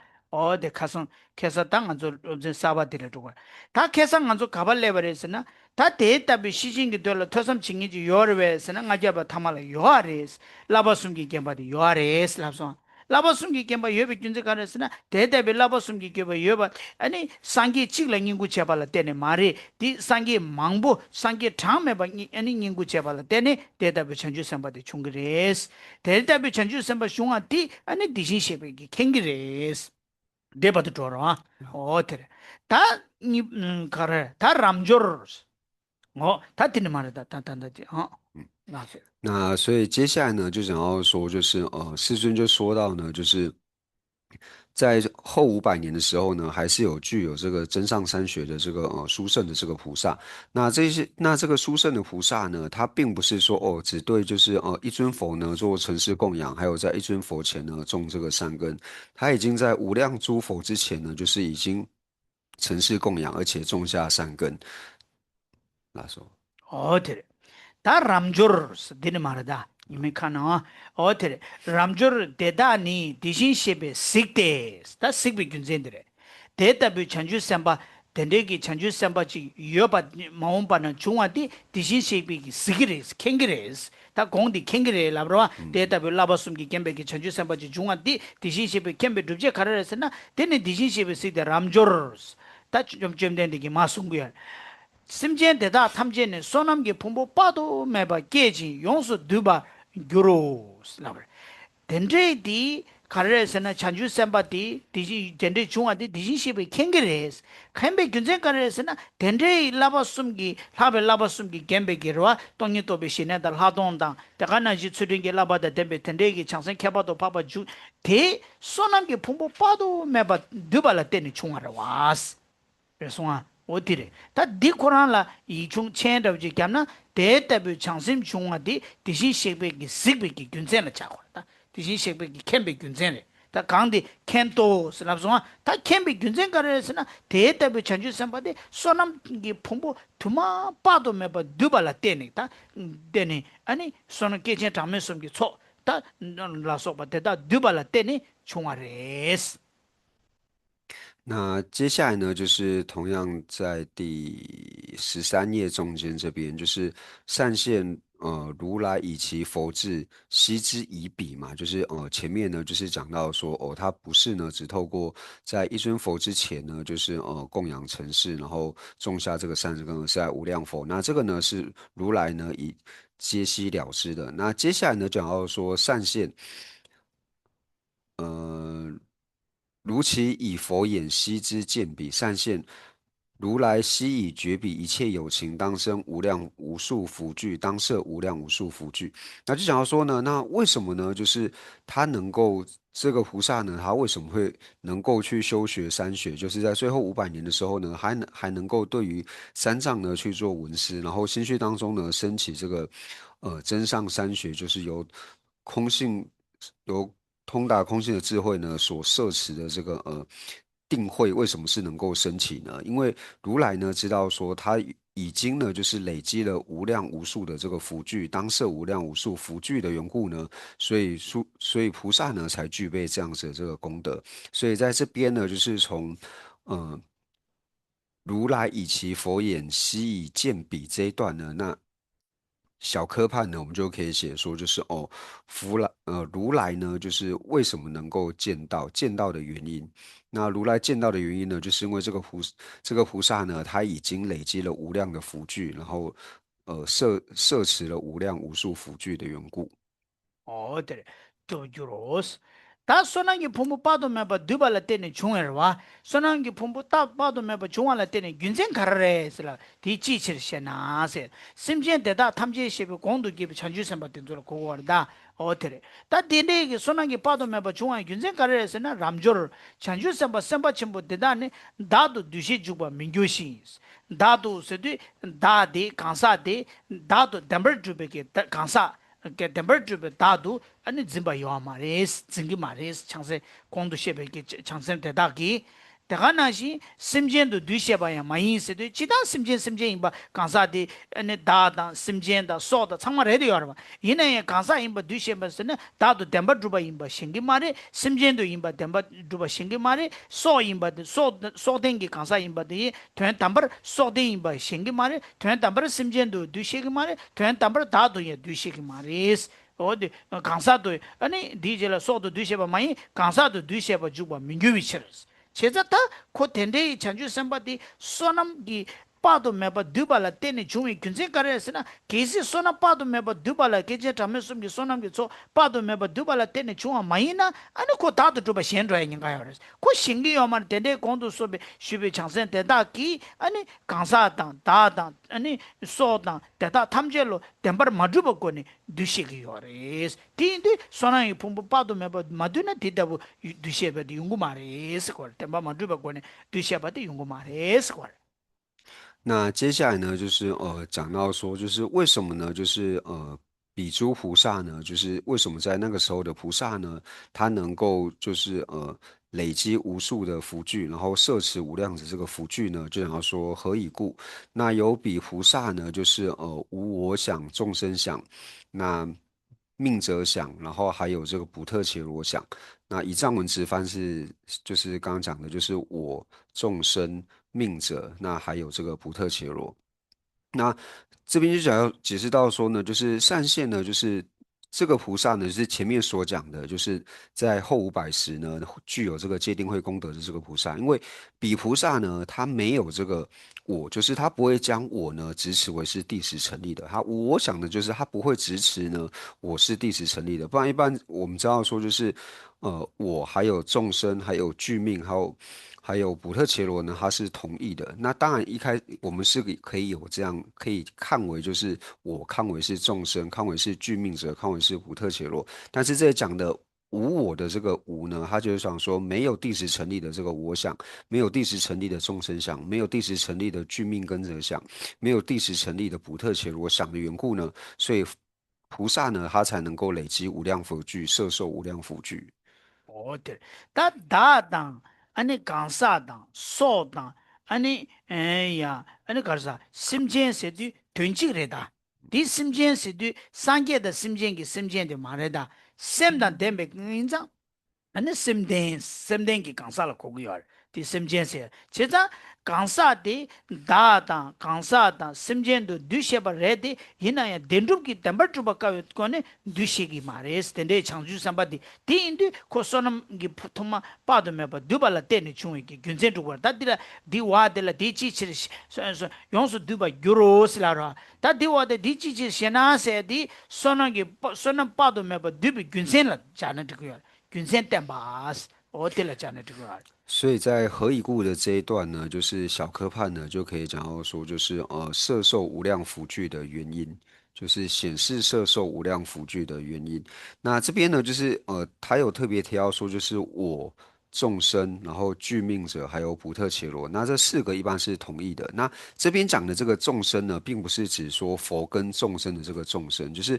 的开始当然就这沙巴的了这个，他开始俺就卡巴来不的是呢，他得特别细心的对了，他什么情况就有的为是呢，俺家把他妈了有啊的，拉巴松给干巴的有啊的，拉说。라바 숨기 gemba yobe junze karasina tete be laba sumgi gemba yoba ani sangi chigla ngingu chebala tene mare di sangi mangbo sangi thame ba ani ngingu chebala tene tete be chanju samba de chungres tete be chanju samba shunga ti ani dishin shebe ki kengres deba to toro ha o tere ta ni kare ta ramjor ta tin mare ta ha 那是那所以接下来呢，就想要说，就是师尊就说到呢，就是在后500年的时候呢，还是有具有这个真上三学的这个殊胜的这个菩萨。那这个殊胜的菩萨呢，他并不是说只对就是一尊佛呢做尘世供养，还有在一尊佛前呢种这个善根，他已经在无量诸佛之前呢，就是已经尘世供养，而且种下善根。那说。哦对。다 람조르스 디네 말다 이메 카나 어테레 람조르 데다니 디신 셰베 식데 다 식비 군젠데레 데이터비 찬주 셈바 덴데기 찬주 셈바지 여바 마온바는 중화디 디신 셰비 시기레스 캥기레스 다 공디 캥기레 라브라 데이터비 라바숨기 겜베기 찬주 셈바지 중화디 디신 셰비 겜베 룹제 카라레스나 데네 디신 셰비 식데 람조르스 다좀 점된데기 마숭구야 심지엔 대다 탐제는 소남기 풍부 빠도 매바 깨지 용수 두바 교로스 라버 덴제디 카레스나 찬주 셈바디 디지 덴데 중앙디 디지시베 캥게레스 캠베 균제 카레스나 덴데 라바숨기 라베 라바숨기 겜베기로와 동니 또베시네달 하동당 대가나지 추링게 라바다 덴베 덴데기 창선 캐바도 파바 주대 소남기 풍부 빠도 매바 두발라 때니 중앙라 와스 그래서 어디래 다 디코란라 이중 체인더지 겸나 대대부 창심 중화디 디신 셰베기 식베기 균전을 차고다 디신 셰베기 캠베 균전을 다 강디 켄토 스랍송아 다 캠베 균전 가르스나 대대부 chanju 선바데 소남기 풍부 두마 빠도 매바 두발라 때니다 되니 아니 소는 깨진 담에 숨기 초다 라소바데다 두발라 때니 총아레스 那接下来呢，就是同样在第13页中间这边，就是善现如来以其佛智悉之以彼嘛，就是前面呢就是讲到说他不是呢只透过在一尊佛之前呢，就是供养尘世，然后种下这个善根，而是在无量佛。那这个呢是如来呢以皆悉了知的。那接下来呢讲到说善现。如其以佛眼悉之见彼，善现如来悉以觉彼一切有情，当生无量无数福聚，当摄无量无数福聚。那就讲到说呢，那为什么呢？就是他能够这个菩萨呢，他为什么会能够去修学三学？就是在最后500年的时候呢，还能够对于三藏呢去做闻思，然后心绪当中呢升起这个真上三学，就是空性由通达空性的智慧呢所摄持的这个定慧，为什么是能够升起呢？因为如来呢知道说他已经呢就是累积了无量无数的这个福聚，当摄无量无数福聚的缘故呢，所以菩萨呢才具备这样子的这个功德。所以在这边呢，就是从呃如来以其佛眼悉以见彼这一段呢，那小科判呢，我们就可以写说，就是如来呢，就是为什么能够见到的原因。那如来见到的原因呢，就是因为这个菩萨呢，他已经累积了无量的福聚，然后摄持了无量无数福聚的缘故。어들 또 주로스 다 소나기 품부 빠도 매바 두발라 때네 중얼와 소나기 품부 따 빠도 매바 중얼라 때네 균생 가르레스라 디치치르 셴나세 심지엔 대다 탐지 시비 공도 기비 천주선 받던 줄 고거다 어테레 다 디네기 소나기 빠도 매바 중얼 균생 가르레스나 람조르 천주선 받 선바 첨부 대다네 다도 두시 주바 민교시스 다도 세디 다디 간사디 다도 담버 주베게 간사 ke temper jube dadu ani zimba yo mares zingi mares changse kondu shebe ke changse te da ki 대가나시 심전도 뒤셔봐야 많이 있어도 지당 심전 임바 강사디 아니 다다 심전다 소다 정말 해도 알아 이내 강사 임바 뒤셔봐서는 다도 덴바 주바 임바 신기 말에 심전도 임바 덴바 주바 신기 말에 소 임바 소den기 강사 임바디 된 담바 소된 임바 신기 말에 된 담바 심전도 뒤시기 말에 된 담바 다도 예 뒤시기 말이스 어디 강사도 아니 디젤 소도 뒤셔봐 많이 강사도 뒤셔봐 주바 민규위치스 제자타 코 텐데 chanju sambati sonam gi pado meba dubala tene jumi kunze karesna kesi sonam pado meba dubala keje tamesum gi sonam gi so pado meba dubala tene chuma maina ani ko tado duba shendra yin ga yores ko shingi yoman tende kondu sobe shube changsen tenda ki ani kansa dang da dang ani so dang teta tamjelo tembar maduba ko ni dushi gi yores tindi sonam pumbu pado meba maduna tidabu dusheba di yungu mares ko temba maduba ko ni dusheba di yungu mares ko 那接下来呢，就是讲到说，就是为什么呢？就是比丘菩萨呢，就是为什么在那个时候的菩萨呢，他能够就是累积无数的福聚，然后摄持无量的这个福聚呢，就想要说何以故？那有比菩萨呢，就是无我想、众生想，那命者想，然后还有这个补特伽罗想。那以藏文直翻是就是刚刚讲的，就是我众生命者，那还有这个补特伽罗。那这边就想要解释到说呢，就是善现呢，就是这个菩萨呢，就是前面所讲的，就是在后500时呢，具有这个戒定慧功德的这个菩萨，因为比菩萨呢，他没有这个我，就是他不会将我呢执持为是第十成立的，我想的就是他不会执持呢我是第十成立的，不然一般我们知道说就是我还有众生，还有具命，还有补特伽罗呢，它是同意的。那当然，我们是可以有这样，可以看为就是我看为是众生，看为是具命者，看为是补特伽罗。但是这里讲的无我的这个无呢，他就是想说没有第十成立的这个我想，没有第十成立的众生想，没有第十成立的具命跟者想，没有第十成立的补特伽罗想的缘故呢，所以菩萨呢，他才能够累积无量福聚，摄受无量福聚。어들 다다당 아니 간사당 소당 아니 에야 아니 가르사 심전세디 된지그래다 디 심전세디 상계의 심전기 심전데 말해다 셈단 덴베 인자 아니 심덴기 간사라 고구열 디 심전세 제자 간사디 다다 간사다 심전도 두셔바 레디 히나야 덴룹기 템버투바카 거네 두시기 마레스 덴데 창주 삼바디 디인디 코소넘기 푸토마 빠도메바 두발라 테니 중이기 균센투버 다디라 디와델라 디치치 용수 두바 유로스라라 다디와데 디치치 세나세디 소나기 소나 빠도메바 두비 균센라 자네트고요 균센 템바스 어텔라 자네트고요 所以在何以故的这一段呢，就是小科判呢就可以讲到说，就是摄受无量福聚的原因，就是显示摄受无量福聚的原因。那这边呢，就是他有特别提到说，就是我众生，然后具命者，还有普特伽罗，那这4个一般是同义的。那这边讲的这个众生呢，并不是指说佛跟众生的这个众生，就是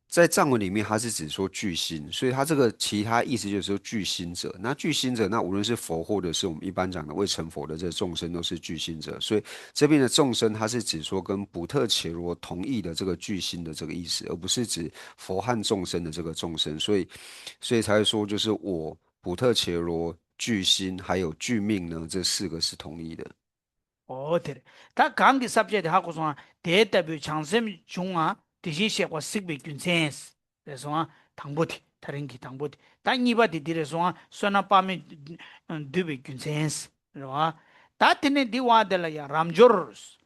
在藏文里面，它是指说具心，所以它这个其他意思就是说具心者。那具心者，那无论是佛或者是我们一般讲的未成佛的这众生，都是具心者。所以这边的众生，它是指说跟补特伽罗同义的这个具心的这个意思，而不是指佛和众生的这个众生。所以才会说，就是我补特伽罗具心还有具命呢，这4个是同义的。 어들 다 강기 subject 하고서 대답이 장샘 중아 대신 시작과 식비 균센스 그래서 당보티 다른 기 당보티 당이바디 디레서 소나 밤에 두비 균센스 그러와 다티네 디와델라야 람조르스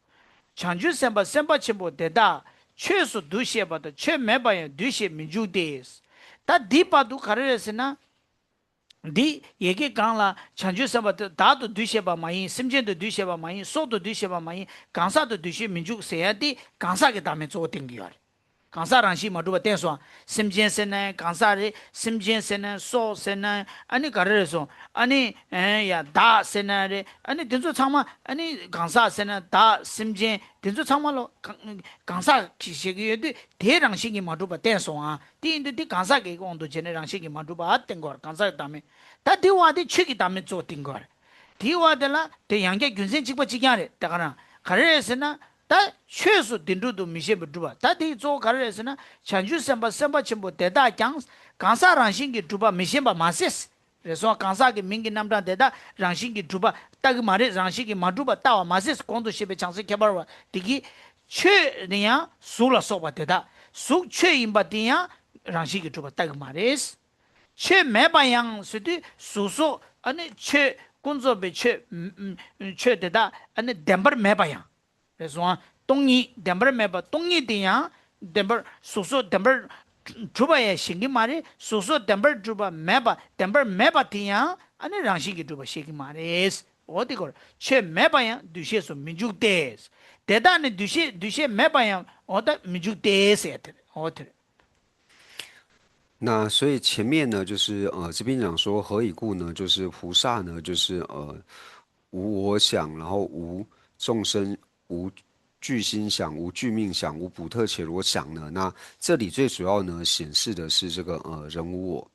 chanju semba chimbo deda 최소 2시에바도 최매바에 2시 민주데스 다 디파도 가르레스나 디 얘기 강라 chanju semba 다도 2시에바 마이 심전도 2시에바 마이 소도 2시에바 마이 강사도 2시 민주 세야디 강사게 다음에 저 땡기요 강사랑시 마두바 땡소 심전세네 강사리 심전세네 소세네 아니 가르레소 아니 야 세나레 아니 된조 참마 아니 강사세네 다 심전 된조 참마로 강사 기시기에도 대랑식이 마두바 땡소아 디인데 디 강사게 공도 제네랑식이 마두바 땡거 강사 다음에 다 디와디 취기 다음에 저 땡거 디와들라 대양게 균생 직보 지냐래 다가나 가르에서나 다 최소 딘두도 미셰부 두바 다디 조 가르에서나 찬주 셈바 셈바 쳔보 대다 강 강사 랑신기 두바 미셰바 마세스 그래서 강사기 민기 남다 대다 랑신기 두바 딱 말에 랑신기 마두바 따와 마세스 공도 셰베 장세 개발와 디기 최냐 소라 소바 대다 수 최임바디야 랑신기 두바 딱 말에스 최 매방양 수디 수소 아니 최 군조베 최대다 아니 덴버 매방양 그래서 동이 덴버 매바 동이 디야 덴버 수소 덴버 주바의 신기 말이 수소 덴버 주바 매바 덴버 매바 디야 아니 랑시기 주바 신기 말이스 어디걸 최 매방양 두시에서 민주대스 대단히 두시 매방양 어디 민주대스 어디那所以前面呢，就是这边讲说何以故呢？就是菩萨呢，就是无我想，然后无众生，无具心想，无具命想，无补特伽罗想呢。那这里最主要呢，显示的是这个人无我，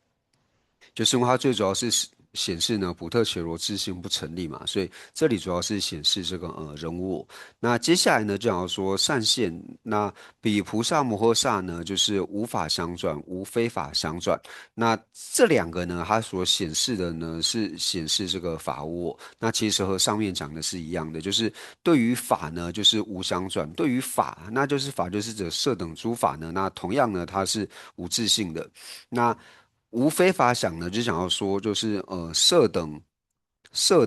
就是因为它最主要是显示呢普特伽罗自性不成立嘛，所以这里主要是显示这个人无我。那接下来呢，就要说善现，那比菩萨摩诃萨呢，就是无法相转，无非法相转。那这两个呢，它所显示的呢是显示这个法无我。那其实和上面讲的是一样的，就是对于法呢就是无相转，对于法那就是法就是指色等诸法呢，那同样呢它是无自性的。那无非法想呢，就想要说，就是色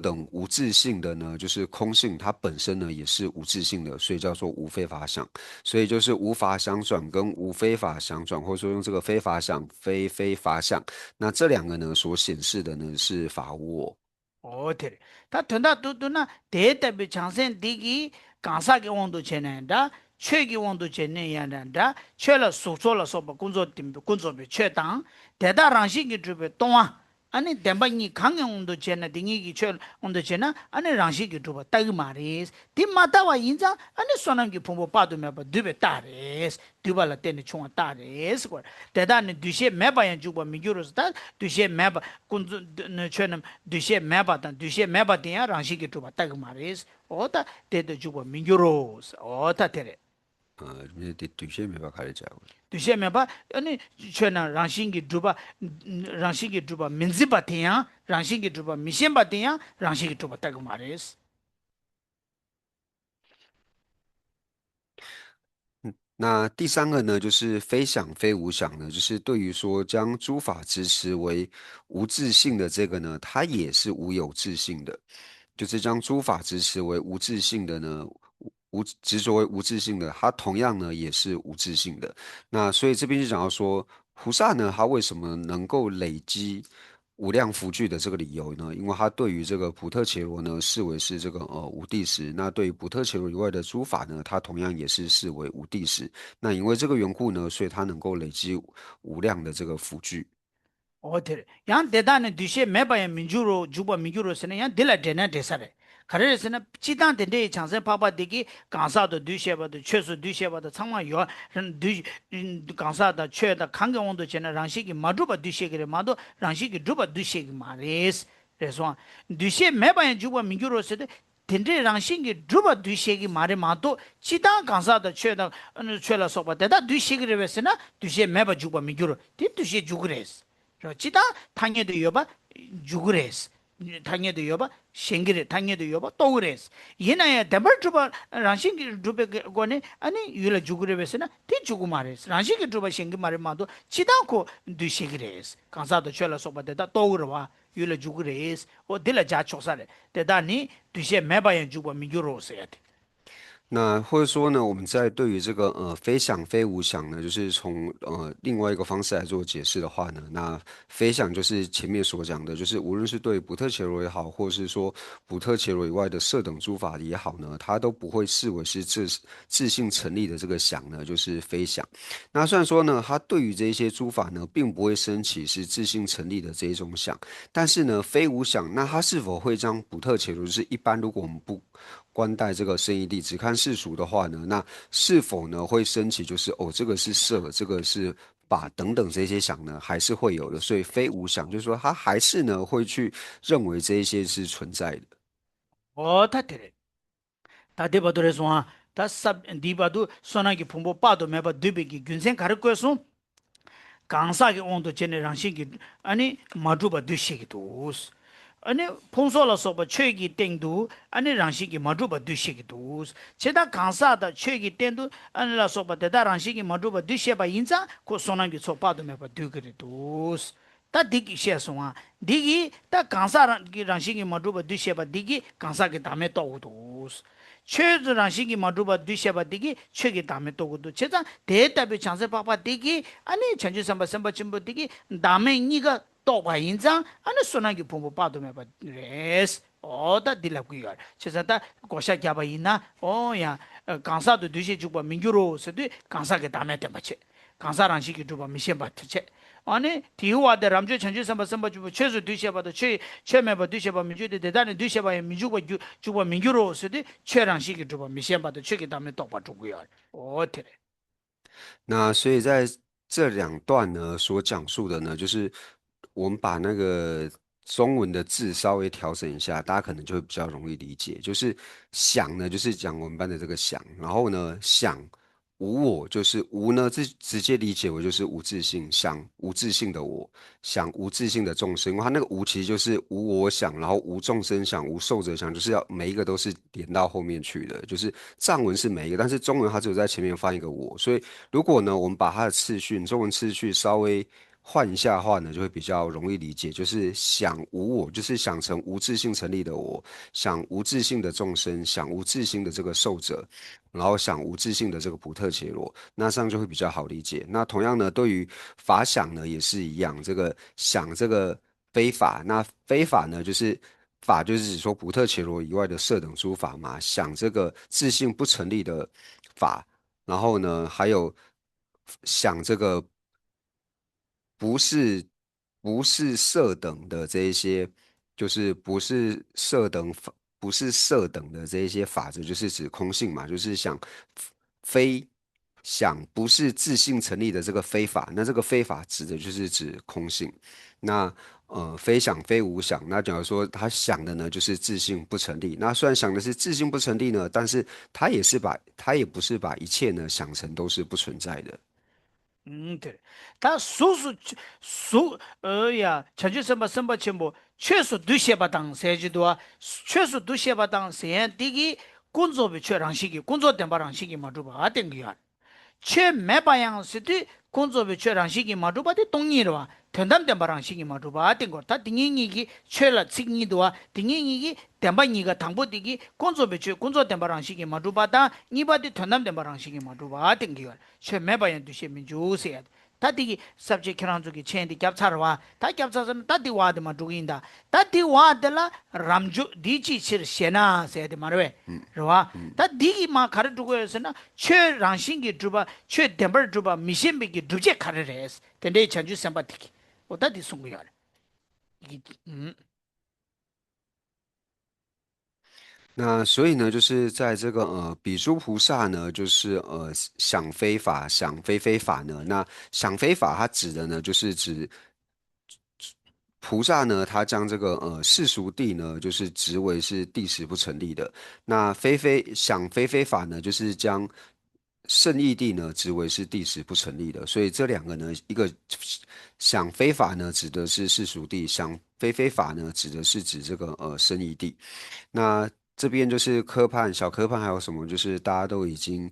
等无自性的呢，就是空性，它本身呢也是无自性的，所以叫做无非法想。所以就是无法想转跟无非法想转，或者说用这个非法想、非法想，那这两个呢所显示的呢是法无我。어때? 다 된다 두두나 대대비 장생 디기 강사기 원도 제는다 최기 원도 제내야는다 최라 소소라 소바 군조 팀 군조비 최당 대다랑식이 주베 동아 아니 덴바니 강영도 제나 딩이기 최 원도 제나 아니 랑식이 주바 따기 말이스 dim마다와 인자 아니 소남기 풍부 빠도면 봐 두베 따레스 두발라 때네 총아 따레스 거 대단히 두시에 매바야 주바 미규로스다 두시에 매바 군조 최는 두시에 매바다 두시에 매바디야 랑식이 주바 따기 말이스 오다 대도 주바 미규로스 오다 테레 对些没办法开始讲。두시에 매바 아니 최나 랑싱기 두바 랑싱기 두바 민지바티야 랑싱기 두바 미셴바티야 랑싱기 두바 따고 말이스 那第三个呢，就是非想非无想呢，就是对于说将诸法执持为无自性的这个呢，它也是无有自性的，就是将诸法执持为无自性的呢，执着为无自性的，它同样呢也是无自性的。那所以这边就讲到说，菩萨呢，他为什么能够累积无量福聚的这个理由呢？因为他对于这个普特伽罗呢，视为是这个无地时；那对于普特伽罗以外的诸法呢，他同样也是视为无地时。那因为这个缘故呢，所以他能够累积无量的这个福聚。 어때 양 대단한 두시에 매바야 민주로 주바 민주로서는 양 딜라 데나 데사레 가르에서는 지단 데데 장세 파바디기 강사도 두시에바도 최소 두시에바도 상마 요 두 강사다 최다 강경원도 제나 랑식이 마두바 두시에게 마도 랑식이 두바 두시에게 마레스 그래서 두시에 매바야 주바 민주로서도 텐데 랑싱기 두바 두시에게 말에 마도 지단 강사다 최다 최라 소바데다 두시에게 베스나 두시에 매바 주바 민주로 두시에 주그레스 지다 당해도 여봐 죽으레스 당해도 여봐 생기레 당해도 여봐 또 그레스 얘나야 더블 주바 랑싱기 주베 거네 아니 유라 죽으레베스나 티 죽고 말레스 랑싱기 주바 생기 말에 마도 지다고 두시그레스 강사도 쳐라 소바데다 또 그러와 유라 죽으레스 어 딜라 자초사레 대단히 두시에 매바연 주바 미규로스야 돼 那或者说呢，我们在对于这个非想非无想呢，就是从另外一个方式来做解释的话呢，那非想就是前面所讲的，就是无论是对补特伽罗也好，或是说补特伽罗以外的色等诸法也好呢，它都不会视为是自性成立的这个想呢，就是非想。那虽然说呢，它对于这些诸法呢，并不会升起是自性成立的这一种想，但是呢，非无想，那它是否会将补特伽罗，就是一般如果我们不观待这个圣义谛，只看世俗的话呢，那是否呢会升起就是这个是色，这个是法等等这些想呢，还是会有的。所以非无想，就是说他还是呢会去认为这一些是存在的。 어다 되래 다 대바도래서 다삽 디바도 소나기 풍보 빠도 매바 드비기 균생 가를 거였어 강사기 온도 제네랑식이 아니 마주바 드시기도스 아니 폰솔라서 최기 땡도 아니 랑식이 마주바 드시기도스 제다 강사다 최기 땡도 아니라서 대다 랑식이 마주바 드셔바 인자 고 소나기 소파도 매바 드그리도스 다 디기 셰송아 디기 다 강사기 랑식이 마주바 드셔바 디기 강사기 다음에 또우도스 최저랑 시기 마주바 뒤셔바 디기 최기 다음에 또고도 제가 대답이 장세 파파 디기 아니 전주 삼바 삼바 침부 디기 다음에 니가 또봐 인장 아니 소나기 부부 빠도매 봐 레스 어다 딜라고요 제가 고샤 잡아 있나 어야 강사도 뒤시 주고 민주로서도 강사게 다음에 때 맞지 강사랑 시기 주고 미션 받지 아니 디후와데 람주 전주 삼바 삼바 주부 최소 뒤셔봐도 최매바 뒤셔봐 민주대 대단히 뒤셔봐 민주고 주고 민주로서도 최랑 시기 주고 미션 받도 최기 다음에 또봐 주고요 어때 那所以在这两段呢，所讲述的呢，就是我们把那个中文的字稍微调整一下，大家可能就会比较容易理解。就是想呢，就是讲我们班的这个想，然后呢，想无我，就是无呢，直接理解为就是无自性，想无自性的我，想无自性的众生，因为它那个无其实就是无我想，然后无众生想，无寿者想，就是要每一个都是连到后面去的，就是藏文是每一个，但是中文它只有在前面放一个我，所以如果呢我们把它的次序，中文次序稍微换一下的话呢，就会比较容易理解，就是想无我，就是想成无自性成立的我，想无自性的众生，想无自性的这个受者。然后想无自性的这个普特伽罗，那这样就会比较好理解。那同样呢，对于法想呢也是一样，这个想这个非法，那非法呢就是法就是指说普特伽罗以外的色等诸法嘛，想这个自性不成立的法，然后呢还有想这个不是不是色等的这一些，就是不是色等法，不是色等的这一些法则，就是指空性嘛，就是想非想不是自性成立的这个非法，那这个非法指的就是指空性。那非想非无想，那假如说他想的呢，就是自性不成立。那虽然想的是自性不成立呢，但是他也不是把一切呢想成都是不存在的。对，他呀，全球什么全部，确实都写不当，谁知道啊？确实都写不当，谁第一工作被确让写的，工作点把让写的嘛，就把定个样。却没把样是的工作被却让西给马主巴的动意了哇，团队点把让西给马主巴定过，他定义你给却了这个的话，定义你给点把你个당부的给工作被却工作点把让西给马主巴当，你把的团队点把让西给马主巴定个，却没把样对些民主些。他的 subject 看上去钱的 capture 哇，他 capture 什么？他的话的嘛，注意的，他的话的啦，ramju 地基是先啊，谁的嘛对，是吧？他第一嘛，看的这个是呢，却让心给主吧，却点不主吧，米线被给直接看的人，但这全就三八的，我到底送过来了，嗯，那所以呢，就是在这个比丘菩萨呢，就是想非法，想非法呢。那想非法，它指的呢，就是指菩萨呢，他将这个世俗谛呢，就是执为是谛实不成立的。那想非法呢，就是将圣义谛呢执为是谛实不成立的。所以这两个呢，一个想非法呢，指的是世俗谛；想非法呢，指的是指这个圣义谛。那这边就是科判、小科判，还有什么，就是大家都已经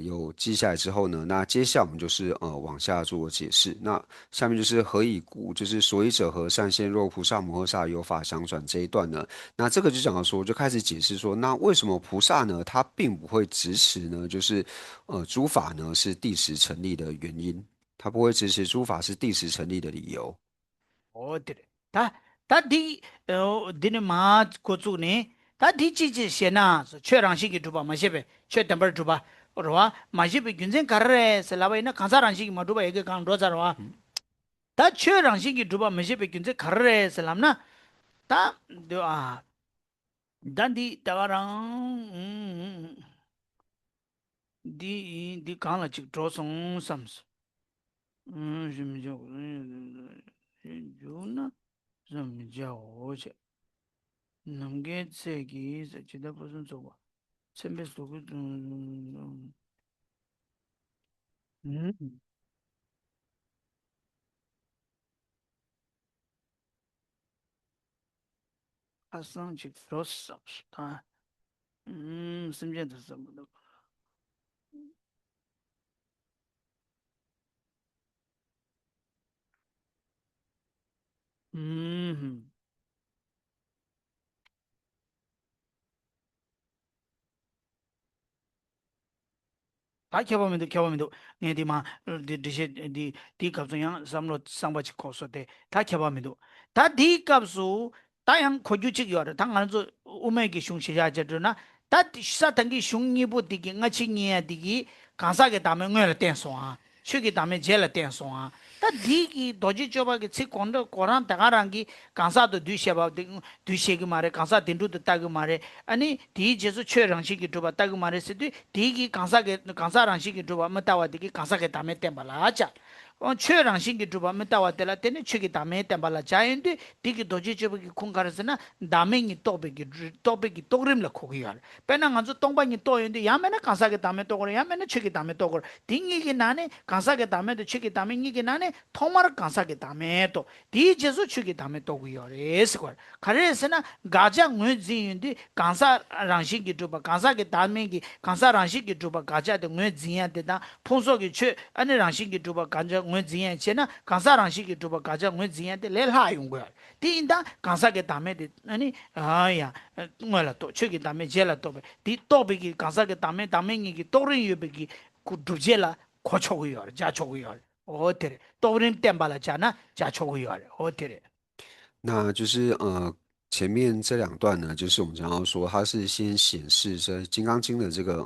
有记下来之后呢，那接下来我们就是往下做解释。那下面就是何以故，就是所以者何善现若菩萨摩诃萨有法相转这一段呢，那这个就讲到说，就开始解释说，那为什么菩萨呢，他并不会支持呢？就是诸法呢是第十成立的原因，他不会支持诸法是第十成立的理由。哦对的，他的嘛国主呢，他第几节先呐，是确让心给主吧，马些呗，确点不主吧，是吧？马些呗，军政卡嘞，是那位那康萨让心给嘛主吧，一个讲多少是吧？他确让心给主吧，马些呗，军政卡嘞，是那么呢？他对吧？但的大家让你讲了就着重什么事？什么叫就呢？什么叫我去？能给这个是觉得不是做吧？前面说过，嗯，他上去多少是他，身边的什么的，嗯。다 개발면도 네디마 디디 디값은 양 삼로 상바치 코스데 다 개발면도 다 디값수 다양 고주직 요라 당한서 우메기 슝시자저나 다 시사 단기 슝니부 디기 nga치니야 디기 간사게 담에 ng을 땡송아 쉬기 담에 제일 땡송아 다 디기 도지 줘바기 치 콘도 코란 다가랑기 간사도 뒤셔바 뒤시기 말에 간사 딘두도 따고 말에 아니 디 제수 최랑식이 줘바 따고 말했을 디기 강사게 강사랑식이 줘봐 못다와 디기 강사게 담에 땜발라자 최랑식이 줘봐 못다와 때라 때는 최기 담에 땜발라 자인데 디기 도지 줘버기 콩가르스나 담행이 또베기 또그림라 코기야 빼나 간주 똥방이 또인데 야매나 강사게 담에 또그래 야매나 최기 담에 또그래 딩이기 나네 강사게 담에도 최기 담에 이기 나네 통마르 강사게 담에 또디 제수 최기 담에 또고요 레스걸 가르스나 가자 뇌지인데 강사랑식이 줘봐 강사게 담행이 강사랑식이 줘봐 가자데 뇌지한테다 폰속이 최 아니 랑식이 줘봐 간자 뇌지한 체나 강사랑식이 줘봐 가자 뇌지한테 렐하 용거야 디인다 강사게 담에데 아니 아야 뭐라 또 최기 담에 제라 또디 또비기 강사게 담행이 또른 유비기 그 두제라 고초고요 자초고요 어때래 또른 땜발라잖아 자초고요 어때래 那就是前面这两段呢，就是我们讲到说，它是先显示在《金刚经》的这个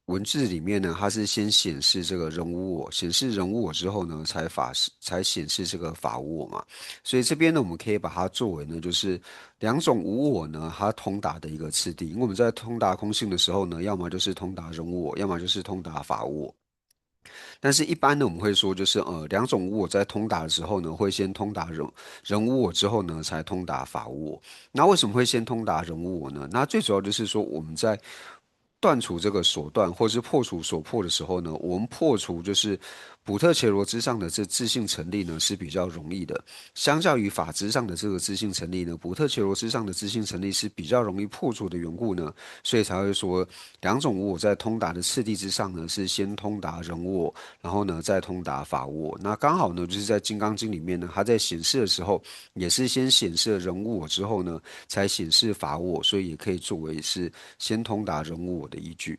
文字里面呢，它是先显示这个人无我，显示人无我之后呢，才显示这个法无我嘛。所以这边呢，我们可以把它作为呢，就是两种无我呢，它通达的一个次第。因为我们在通达空性的时候呢，要么就是通达人无我，要么就是通达法无我。但是，一般呢，我们会说，就是两种无我在通达的时候呢，会先通达人无我之后呢，才通达法无我。那为什么会先通达人无我呢？那最主要就是说，我们在断除这个所断，或是破除所破的时候呢，我们破除就是补特伽罗之上的这自性成立呢是比较容易的，相较于法之上的这个自性成立呢，补特伽罗之上的自性成立是比较容易破除的缘故呢，所以才会说两种无我在通达的次第之上呢，是先通达人无我，然后呢再通达法无我。那刚好呢，就是在《金刚经》里面呢，它在显示的时候，也是先显示了人无我之后呢，才显示法无我，所以也可以作为是先通达人无我的依据。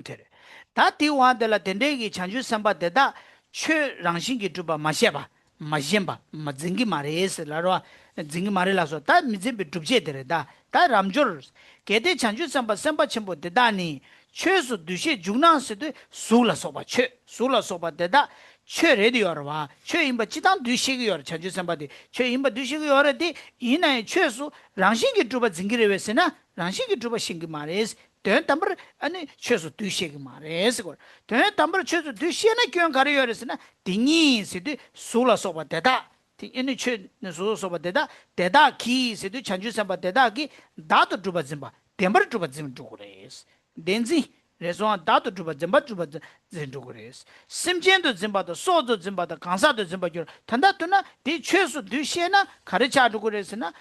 그래. 다 디와들라 덴데기 chanju samba deda che rangshin ki tuba masheba mashemba mazingi mares larwa zingi marelaso ta mizimbe tubje dere da ramjor kede chanju samba chembo deda ni che su dushe jungnan se de sula soba deda che ready yorwa che imba chidang dushe yor chanju samba de che imba dushe yor de ina che su rangshin ki tuba zingi rewesena rangshin ki tuba shingi mares 된 담버 아니 최소 2시간 말해서 걸. 된 담버 최소 2시간에 교양 가려야겠으나 딩이 시도 소라 소바 되다. 딩이 최 소라 소바 되다. 되다 기 시도 찬주 삼바 되다기 다도 주바 짐바. 템버 주바 짐 주고레스. 덴지 레소 다도 주바 짐바 주바 짐 주고레스. 심젠도 짐바도 소도 짐바도 강사도 짐바 줄 단다도나 디 최소 2시간에 가르쳐 주고레스나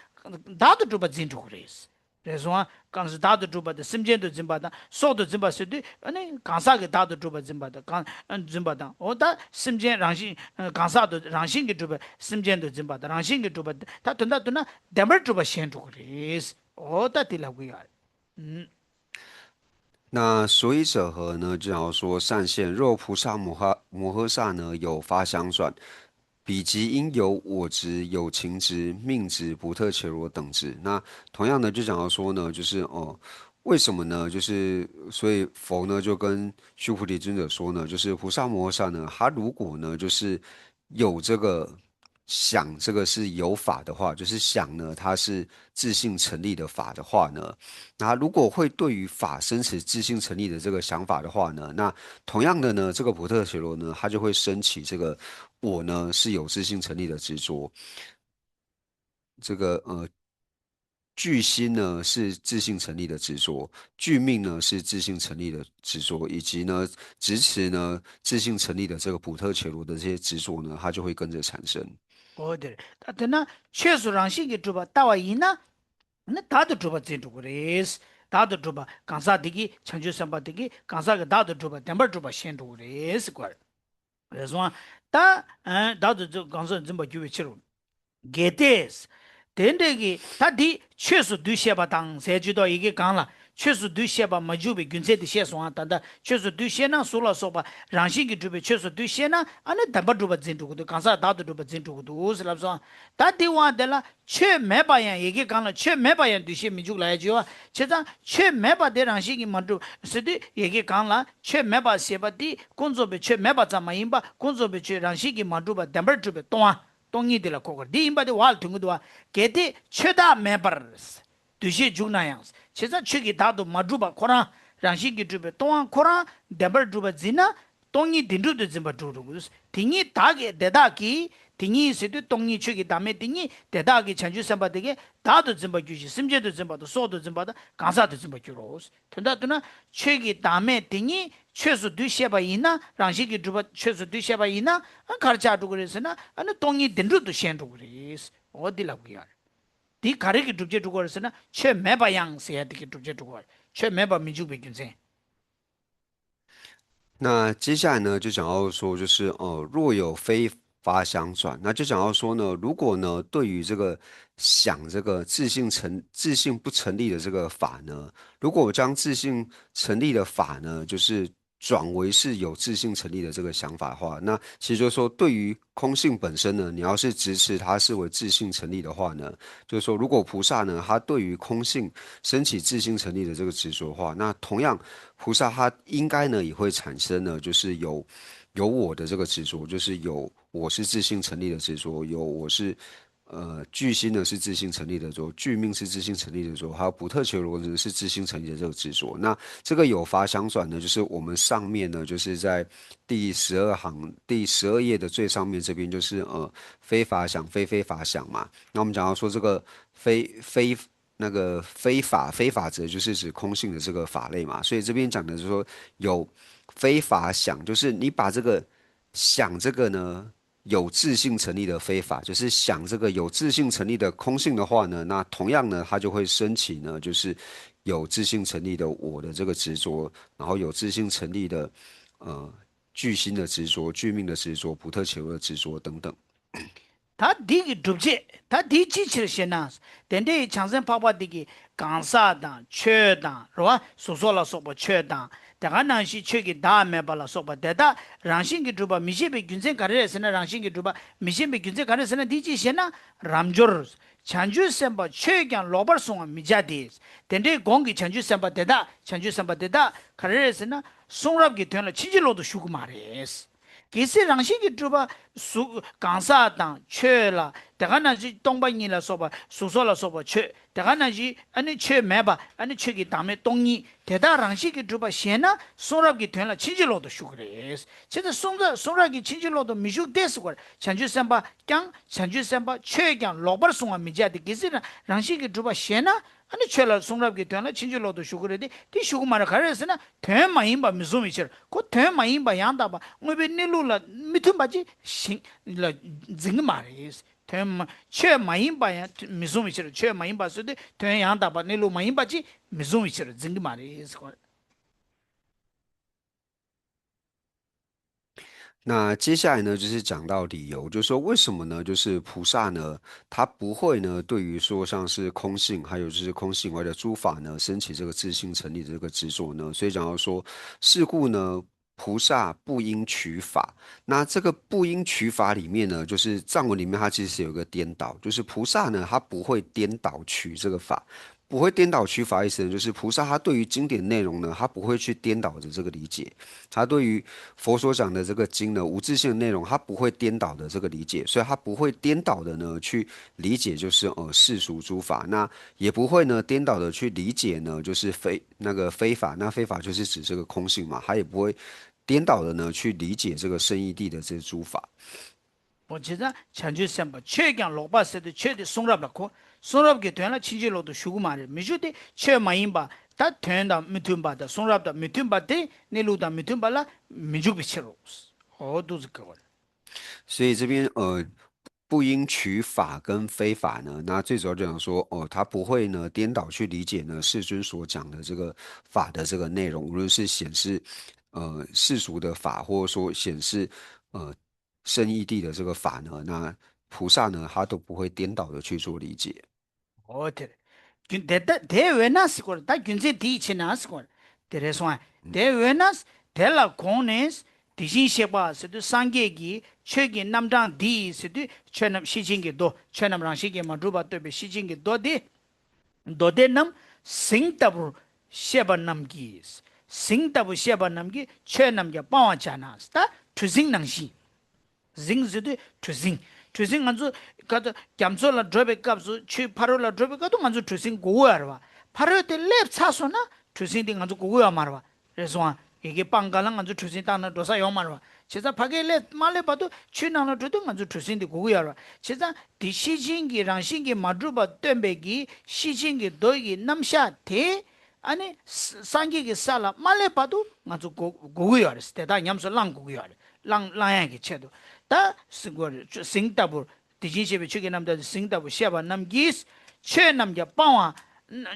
다도 주바 짐 주고레스. 그래서 강사 다도 주바다 심전도 짐바다 소도 짐바스도 아니 강사게 다도 주바 짐바다 강 짐바다 오다 심전 랑신 강사도 랑신게 주바 심전도 짐바다 랑신게 주바 다 된다도나 데머 주바 신 주고리스 오다 딜라고야 那所以者何呢？就好说善现，若菩萨摩诃萨呢有发相转，彼即应有我执、有情执、命执、不特伽罗等执。那同样的就讲到说呢，就是为什么呢？就是所以佛呢就跟须菩提尊者说呢，就是菩萨摩诃萨呢，他如果呢就是有这个想，这个是有法的话，就是想呢，它是自性成立的法的话呢，那如果会对于法生起自性成立的这个想法的话呢，那同样的呢，这个普特伽罗呢，它就会升起这个我呢是有自性成立的执着。这个具心呢是自性成立的执着，具命呢是自性成立的执着，以及呢执持呢自性成立的这个普特伽罗的这些执着呢，它就会跟着产生。哦对，那确实让心给主吧，大话一呢，那大的主吧真主个的是，大的主吧，刚才这个长久三八这个，刚才个大的主吧，两边主吧先主的是个，说大的就刚才怎么就会切入。게데스 덴데기 다디 최소 두시바 당 세주도 이게 강라 최소 두시바 마주비 균세디 셰소한 단다 최소 두시나 솔라소바 랑시기 주비 최소 두시나 아니 담바주바 진주고도 강사 다도 주바 진주고도 슬랍소 다디와델라 최 매바야 이게 강라 최 매바야 두시 미죽라야죠 제자 최 매바데 랑시기 만두 스디 이게 강라 최 매바 세바디 콘조베 최 매바 자마임바 콘조베 최 랑시기 만두바 담바주베 또한 동이 되라 코거 디임바데 왈 퉁도와 게데 최다 멤버스 두시 중나양스 제자 최기 다도 마주바 코라 랑시기 주베 동안 코라 데버 주베 지나 동이 딘두도 짐바 주루스 딩이 다게 데다기 딩이 세도 동이 최기 다메 딩이 데다기 전주 선바되게 다도 짐바 주시 심제도 짐바도 소도 짐바도 강사도 짐바 주로스 된다드나 최기 다메 딩이 최소 두시바 이나 랑시기 주바 최소 두시바 이나 가르쳐 그랬으나 아니 동이 딘루도 현도 그랬어 어디라고야 디 가르기 두게 두고 그랬으나 최 매바양 세야디기 두게 두고 최 매바 미주비 군세 那接下来呢，就讲到说，就是若有非法想转，那就讲到说呢，如果呢，对于这个想这个自性不成立的这个法呢，如果我将自性成立的法呢，就是转为是有自性成立的这个想法的话，那其实就是说，对于空性本身呢，你要是支持它是为自性成立的话呢，就是说，如果菩萨呢，他对于空性升起自性成立的这个执着的话，那同样菩萨他应该呢也会产生呢，就是有我的这个执着，就是有我是自性成立的执着，有我是具心呢是自性成立的执着，具命是自性成立的执着，还有补特伽罗呢是自性成立的这个执着。那这个有法想转呢，就是我们上面呢就是在第12页的最上面这边就是非法想非法想嘛。那我们讲到说这个那个非法则就是指空性的这个法类嘛，所以这边讲的是说有非法想，就是你把这个想这个呢有自性成立的非法，就是想这个有自性成立的空性的话呢，那同样呢它就会升起呢，就是有自性成立的我的这个执着，然后有自性成立的具心的执着、具命的执着、普特伽罗的执着等等。다 디기 줍제 다 디치치르 shenas 덴데 창선 파파 디기 강사다 최다 로와 소소라 소보 최다 다가난시 최기 다음에 발라 소바 데다 랑신기 주바 미시베 균생 가르에서나 랑신기 주바 미시베 균생 가르에서나 디치 she나 람조르 chanju semba chögyang lobar songa mijadis dende gongi chanju semba deda kareresina songrabgi tuyanla chijilodo shukumares kisi rangshingi druba su gansa dang chö la daga naji tongba nyi la soba suso la soba chö daga naji ane chö meba ane chö ki dame tongni deda rangshingi druba shena songrabgi tuyanla chijilodo shukres cheta songrabgi chijilodo mishuk desu kwa chanju semba kyang chanju semba chö kyang lobar songa mijadi kisi rangshingi druba shena 아니 철라 송랍게 되나 친절로도 슈그레디 디 슈그마라 가르스나 대마임바 미소미처 고 대마임바 양다바 뭐베 닐루라 미툼바지 신라 징마레스 대마 최마임바야 미소미처 최마임바스데 대 양다바 닐루 마임바지 미소미처 징마레스那接下来呢，就是讲到理由，就是说为什么呢？就是菩萨呢，他不会呢，对于说像是空性，还有就是空性外的诸法呢，升起这个自性成立的这个执着呢。所以讲到说，是故呢，菩萨不应取法。那这个不应取法里面呢，就是藏文里面它其实有一个颠倒，就是菩萨呢，他不会颠倒取这个法。不会颠倒取法意思呢，就是菩萨他对于经典内容呢，他不会去颠倒的这个理解，他对于佛所讲的这个经呢，无自性的内容，他不会颠倒的这个理解，所以他不会颠倒的呢去理解就是世俗诸法，那也不会呢颠倒的去理解呢就是非法，那非法就是指这个空性嘛，他也不会颠倒的呢去理解这个圣义谛的这诸法。 어제자 chanju semba 최경 로바스도 최대 송랍라고 송랍게 되나 친지로도 쉬고 말이 미주데 최 마임바 다 된다 미툼바다 송랍다 미툼바데 내루다 미툼발라 미주비치로 어두즈 그거 所以这边不应取法跟非法呢，那最主要就讲说，哦，他不会呢颠倒去理解呢世尊所讲的这个法的这个内容，无论是显示世俗的法，或者说显示呃圣义谛的这个法呢，那菩萨呢他都不会颠倒的去做理解。어때 대다 대외나스 거다 균제 디치나스 거 대레소아 대외나스 대라 고네스 디신셰바스도 상계기 최기 남장 디스도 최남 시징기도 최남랑 시기 마두바 또베 시징기 도디 도데남 싱타부 셰바남기스 싱타부 셰바남기 최남게 빠와자나스다 투싱낭시 징즈도 투싱 투싱 안주 가도 감솔라 드베 값수 취 파로라 드베 가도 안주 투싱 고야르와 파로테 랩 차소나 투싱 딩 안주 고야 말와 그래서 이게 빵가랑 안주 투싱 따나 도사 요 말와 제가 파게레 말레 봐도 취나나 드도 안주 투싱 디 고야르와 제가 디시징기랑 신기 마드바 템베기 시징기 도기 남샤 테 아니 상기기 살라 말레 봐도 안주 고야르스 때다 냠서 랑 고야르 랑 라양기 체도 다 스고르 싱타부 디진셰베 추게 남다 싱타부 샤바 남기스 최 남자 빵와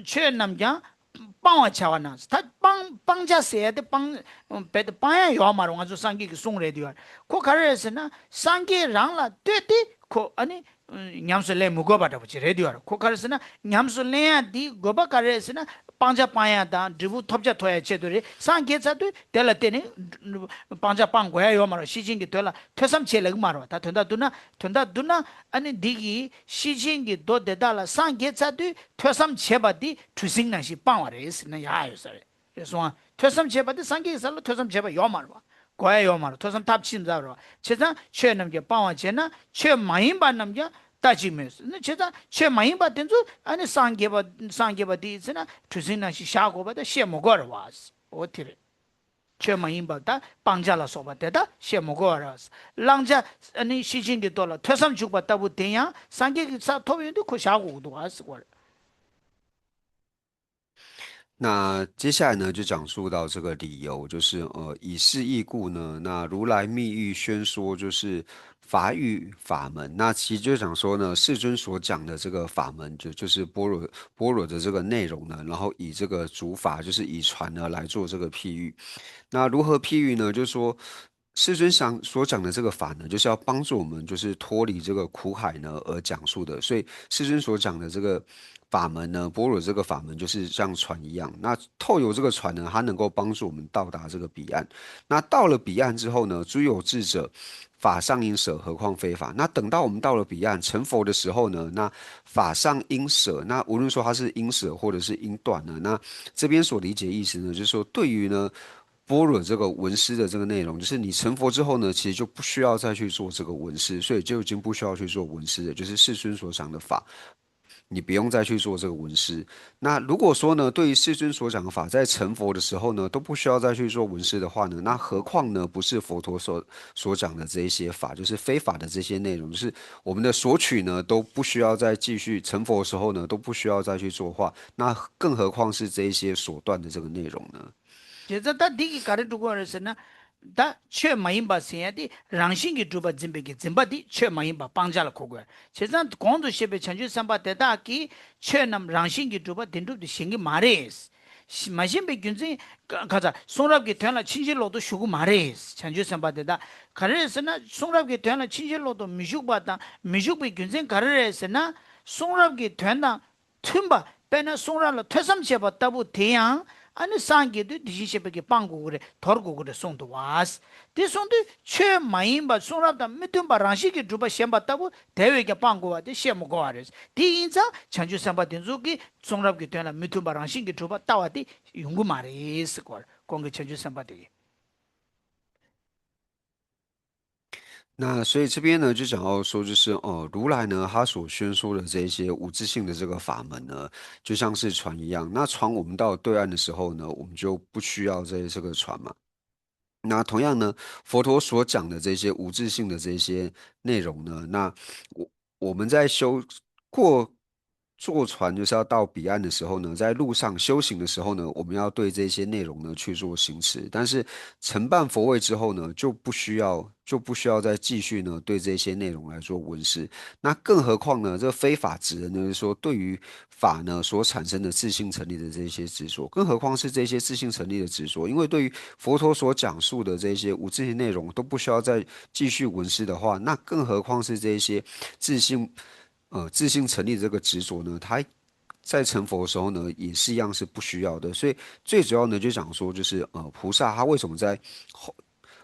최 남자 빵와 차와나 스타빵 빵자세데 빵 베드 빵야 요마로 아주 상기기 송레디와 코 가르에서나 상기 랑라 되디 코 아니 냠슬레 무고바다 부지 레디와 코 가르에서나 냠슬레야 디 고바 가르에서나 빵자 빵야다 드부 톱자 토야 제도리 상계자도 될라테니 빵자 빵고야 요마로 시진기 될라 퇴삼체leg 마로 다 된다 두나 아니 디기 시진기 도데달라 상계자도 퇴삼체바디 투싱나시 빵와레스나 야요서레 그래서 퇴삼체바디 상계살로 퇴삼체바 요마로 고야 요마로 퇴삼 탑친자로 제자 최남게 빵와제나 최 마인바 남게 따지면서 제가 최 많이 받던 줄 아니 상계바 디스나 투신나시 샤고바다 셰모거라 와스 어티레 최 많이 받다 빵자라 소바데다 셰모거라 랑자 아니 시진게 돌아 퇴삼 죽받다부 대야 상계 사 토비도 그 샤고도 와스 거那接下来呢，就讲述到这个理由，就是以是义故呢，那如来密欲宣说，就是法语法门。那其实就讲说呢，世尊所讲的这个法门，就是般若的这个内容呢，然后以这个主法，就是以传呢来做这个譬喻。那如何譬喻呢？就是说，世尊所讲的这个法呢，就是要帮助我们，就是脱离这个苦海呢而讲述的。所以世尊所讲的这个法门呢，般若这个法门就是像船一样。那透由这个船呢，它能够帮助我们到达这个彼岸。那到了彼岸之后呢，诸有智者。法上应舍，何况非法？那等到我们到了彼岸成佛的时候呢，那法上应舍，那无论说它是应舍或者是应断呢，那这边所理解意思呢，就是说对于呢般若这个文思的这个内容，就是你成佛之后呢，其实就不需要再去做这个文思，所以就已经不需要去做文思的，就是世尊所讲的法。你不用再去做这个文思。那如果说呢，对于世尊所讲的法，在成佛的时候呢，都不需要再去做文思的话呢，那何况呢，不是佛陀所讲的这一些法，就是非法的这些内容，就是我们的索取呢，都不需要再继续成佛的时候呢，都不需要再去做话，那更何况是这一些所断的这个内容呢？제가 다 디기 가르치고 그래서나 다 최마임바 세야디 랑싱기 주바 짐베기 짐바디 최마임바 빵자라 고고 제가 공도 셰베 천주 삼바데다기 최남 랑싱기 주바 딘두디 신기 마레스 마신베 균지 가자 송랍기 되나 친실로도 쉬고 마레스 천주 삼바데다 가르에서나 송랍기 되나 친실로도 미죽바다 미죽비 균생 가르에서나 송랍기 되나 틈바 빼나 송랍로 퇴삼체바다부 대양 아니 상계도 디시셰베게 빵고 그래 더고 그래 송도 와스 대송도 최 마임바 송랍다 미tum바 랑시게 주바 셴바다고 대외게 빵고 와데 셴모고 와레스 디인자 천주 삼바된주기 송랍게 되나 미tum바 랑시게 주바 따와디 용구 마레스 걸 공개 천주 삼바되게 那所以这边呢，就讲到说，就是如来呢，他所宣说的这一些无自性的这个法门呢，就像是船一样。那船我们到对岸的时候呢，我们就不需要这个船嘛。那同样呢，佛陀所讲的这些无自性的这些内容呢，那我我们在过坐船就是要到彼岸的时候呢，在路上修行的时候呢，我们要对这些内容呢去做行持。但是承办佛位之后呢，就不需要再继续呢对这些内容来做闻思。那更何况呢，这非法指的呢，就是说对于法呢所产生的自性成立的这些执着，更何况是这些自性成立的执着，因为对于佛陀所讲述的这些无自性内容都不需要再继续闻思的话，那更何况是这些自性自性成立的这个执着呢？它在成佛的时候呢，也是一样是不需要的。所以最主要呢，就讲说，就是菩萨他为什么在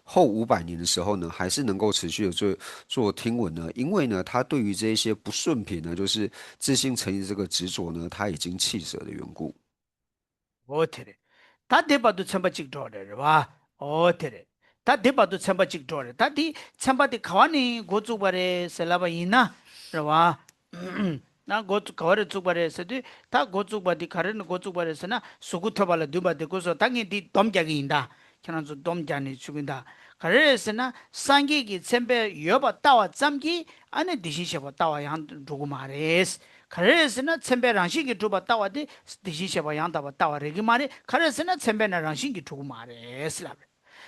后500年的时候呢，还是能够持续的做听闻呢？因为呢，他对于这一些不顺品呢，就是自性成立的这个执着呢，他已经弃舍的缘故。어테레. 다 대바도 첨바직 줘래 봐. 어테레. 다 대바도 첨바직 줘래. 다디 첨바디 가와니 고주바레 셀라바 이나. 봐. 나 고주 가와레 주바레서디 다 고주바디 가르는 고주바레서나 수구터발라 두바데 고서 당이 디 dom작이 인다. 그나저 dom작이 죽인다. 그래서나 상기기 첨베 여바 따와 잠기 안에 디시셔바 따와 양 두고 말레스. 그래서는 첨배 랑식이 두바 따와디 디시셔바 양다바 따와레기 말이 그래서는 첨배나 랑식이 두고 말레스라.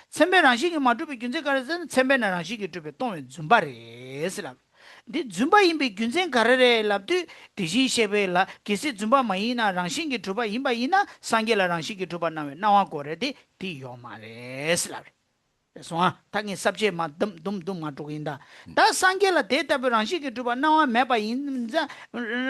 첨배 랑식이 마두비 균제 그래서는 첨배나 랑식이 두베 똥에 줌바레스라. 디 줌바 임베 균제 가르레 랍디 디시셔베라 기시 줌바 마이나 랑식이 두바 임바 이나 상게라 랑식이 두바 나메 나와 고레디 디 요마레스라. so tangi subject ma dum ma tuginda da sangi la data be rangshi ki tuba nawa me ba in za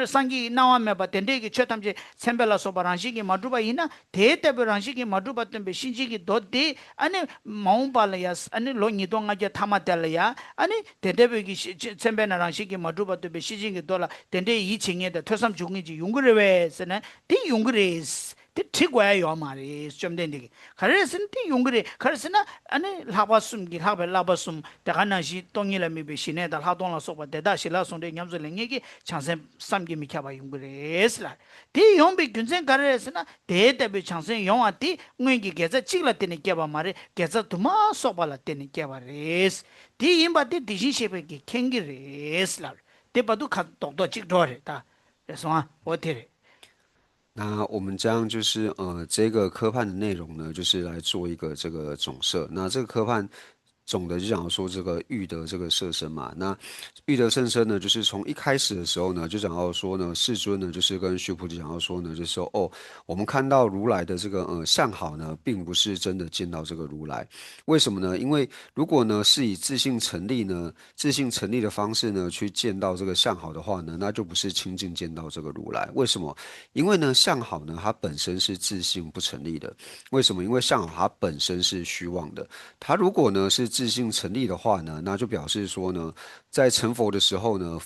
sangi nawa me ba tende ki chetam je sembela so ba rangshi ki ma tuba ina data be rangshi ki ma tuba tembe shinji ki do de ane maung pa la ya ane lo ni do nga je thama tel ya ane tende be ki sembe na rangshi ki ma tuba tembe shinji ki do la tende yi chingye de thosam jungi ji yungre we sene di yungre 티 요 말이 좀 된디 그래서는 티 용그리 그래서나 아니 라바숨기 하베 라바숨 대가나시 동일에 미베 시내다 하동라 소바 대다시라 손데 냠즈랭이기 창생 삼기 미켜봐 용그리스라 티 용비 균생 가르에서나 대대비 창생 용아티 응기 계자 찍라 때니 깨봐 말이 계자 두마 소발라 때니 깨봐레스 티 임바티 디시셰베기 캥기레스라 대바도 가 똑똑 찍더래다 그래서 어때래 那我们将就是这个科判的内容呢，就是来做一个这个总设。那这个科判总的就讲说这个欲得这个色身嘛。那欲得甚深呢，就是从一开始的时候呢，就讲到说呢，世尊呢就是跟须菩提讲到说呢，就是说哦，我们看到如来的这个相好呢，并不是真的见到这个如来。为什么呢？因为如果呢是以自性成立呢，自性成立的方式呢去见到这个相好的话呢，那就不是清净见到这个如来。为什么？因为呢，相好呢，它本身是自性不成立的。为什么？因为相好它本身是虚妄的。它如果呢是自性成立的话呢，那就表示说呢，在成佛的时候呢，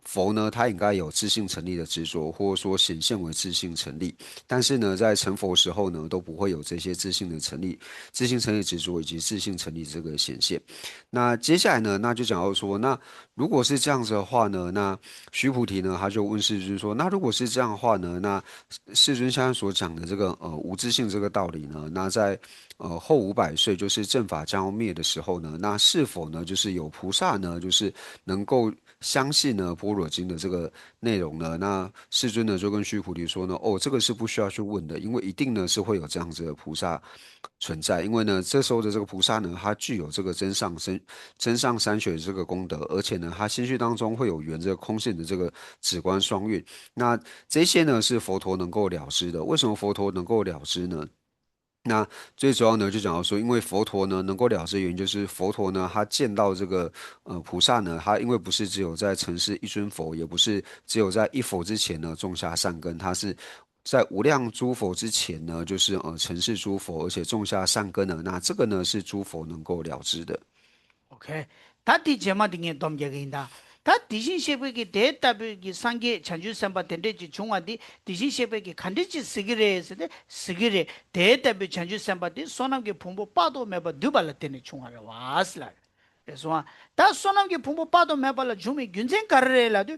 佛呢他应该有自性成立的执着，或者说显现为自性成立。但是呢，在成佛时候呢，都不会有这些自性的成立、自性成立执着以及自性成立这个显现。那接下来呢，那就讲到说，那如果是这样子的话呢，那须菩提呢，他就问世尊说，那如果是这样的话呢，那世尊现在所讲的这个无自性这个道理呢，那在后500岁就是正法将要灭的时候呢，那是否呢就是有菩萨呢，就是能够相信呢般若经的这个内容呢？那世尊呢就跟须菩提说呢，哦，这个是不需要去问的，因为一定呢是会有这样子的菩萨存在，因为呢这时候的这个菩萨呢，他具有这个真上三学的这个功德，而且呢他心绪当中会有缘这个空性的这个止观双运，那这些呢是佛陀能够了知的。为什么佛陀能够了知呢？那最主要呢，就讲到说，因为佛陀呢能够了知的原因，就是佛陀呢他见到这个菩萨呢，他因为不是只有在尘世一尊佛，也不是只有在一佛之前呢种下善根，他是在无量诸佛之前呢，就是尘世诸佛，而且种下善根呢，那这个呢是诸佛能够了知的。오케이. 다디 제마 등에 dom적인다. 다 디신 셰베기 대답이 상계 찬주 삼바 텐데지 중앙디 디신 셰베기 칸디지 시기레스데 시기레 대답이 찬주 삼바디 소남게 풍부 빠도 매바 두발라 테네 중앙에 왔을라. 그래서 다 소남게 풍부 빠도 매발라 주미 균생 가르레라도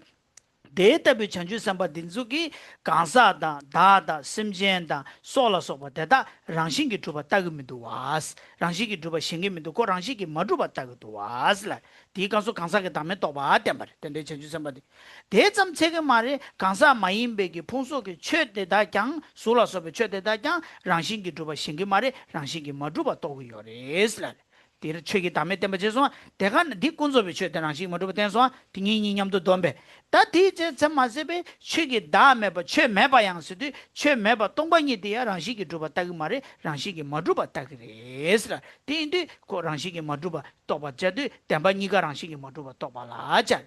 대답이 전주 삼바 딘주기 강사다 다다 심젠다 솔라소바 대다 랑신기 주바 따금도 와스 랑신기 주바 신기미도 고 랑신기 마주바 따그도 와스라 디가서 강사게 담에 또바 땜바 근데 전주 삼바디 대점 책에 말에 강사 마인베기 풍속이 최대다 장 솔라소베 최대다 장 랑신기 주바 신기 말에 랑신기 마주바 또요레스라 디르 최기 담에 때문에 죄송 대가 디 군소비 최대랑시 뭐도 된소 딩이님도 돈배 다디 제 참마세베 최기 다음에 최 매바 양수도 최 매바 동방이 돼야 랑시기 주바 딱 말에 랑시기 뭐주바 딱 그래스라 디인디 고 랑시기 뭐주바 또바 제도 담바니가 랑시기 뭐주바 또바라자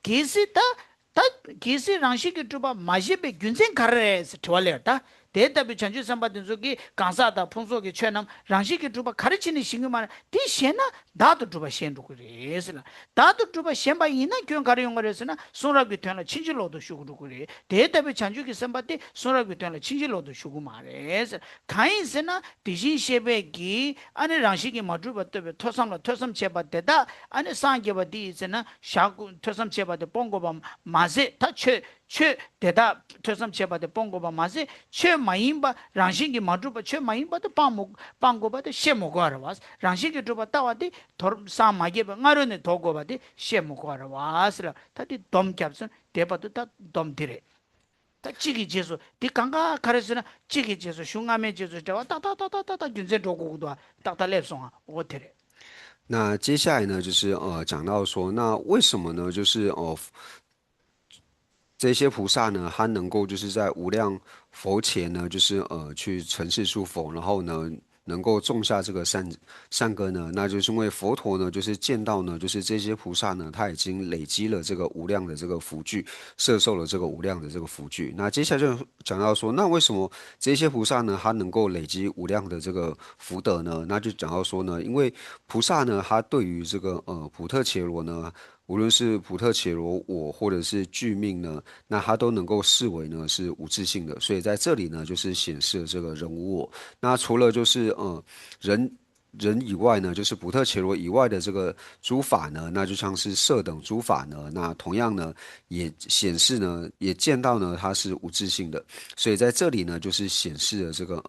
기시다 다 기시 랑시기 주바 마시베 균생 가르에서 좋아래다 대답이 전주 선바든 속이 강사다 풍속이 최남 랑시기 주바 가르치는 신경만 디시나 나도 주바 신도 그래서나 나도 주바 신바 이나 교원 가르용 거래서나 손락이 되는 친질로도 쉬고 그래 대답이 전주기 선바데 손락이 되는 친질로도 쉬고 말해서 가인스나 디신 셰베기 아니 랑시기 마주바도 토삼로 토삼 제바데다 아니 상게바디 있으나 샤고 토삼 제바데 봉고바 마세 다최 대다 토삼 제바데 봉고바 마세 최 마인바 랑신기 마주바 최 마인바도 빵고바도 셰모고하러 와서 랑신기 주바 따와디 사 마게바 nga르네 도고바디 셰모고하러 와서 다디 돔캡선 대바도 다 돔디레 다 찌기 제수 디 강가 가르스나 찌기 제수 슝아메 제수 저와 따따따따따 균제 도고도 따따 랩송아 오테레 那接下来呢，就是讲到说，那为什么呢？就是这些菩萨呢，他能够就是在无量佛前呢，就是去承事诸佛，然后呢，能够种下这个善根呢，那就是因为佛陀呢，就是见到呢，就是这些菩萨呢，他已经累积了这个无量的这个福聚，摄受了这个无量的这个福聚。那接下来就讲到说，那为什么这些菩萨呢，他能够累积无量的这个福德呢？那就讲到说呢，因为菩萨呢，他对于这个普特伽罗呢。无论是普特伽罗我或者是具命呢，那它都能够视为呢是无自性的，所以在这里呢就是显示了这个人无我。那除了就是人以外呢，就是普特伽罗以外的这个诸法呢，那就像是色等诸法呢，那同样呢也显示呢，也见到呢它是无自性的，所以在这里呢就是显示了这个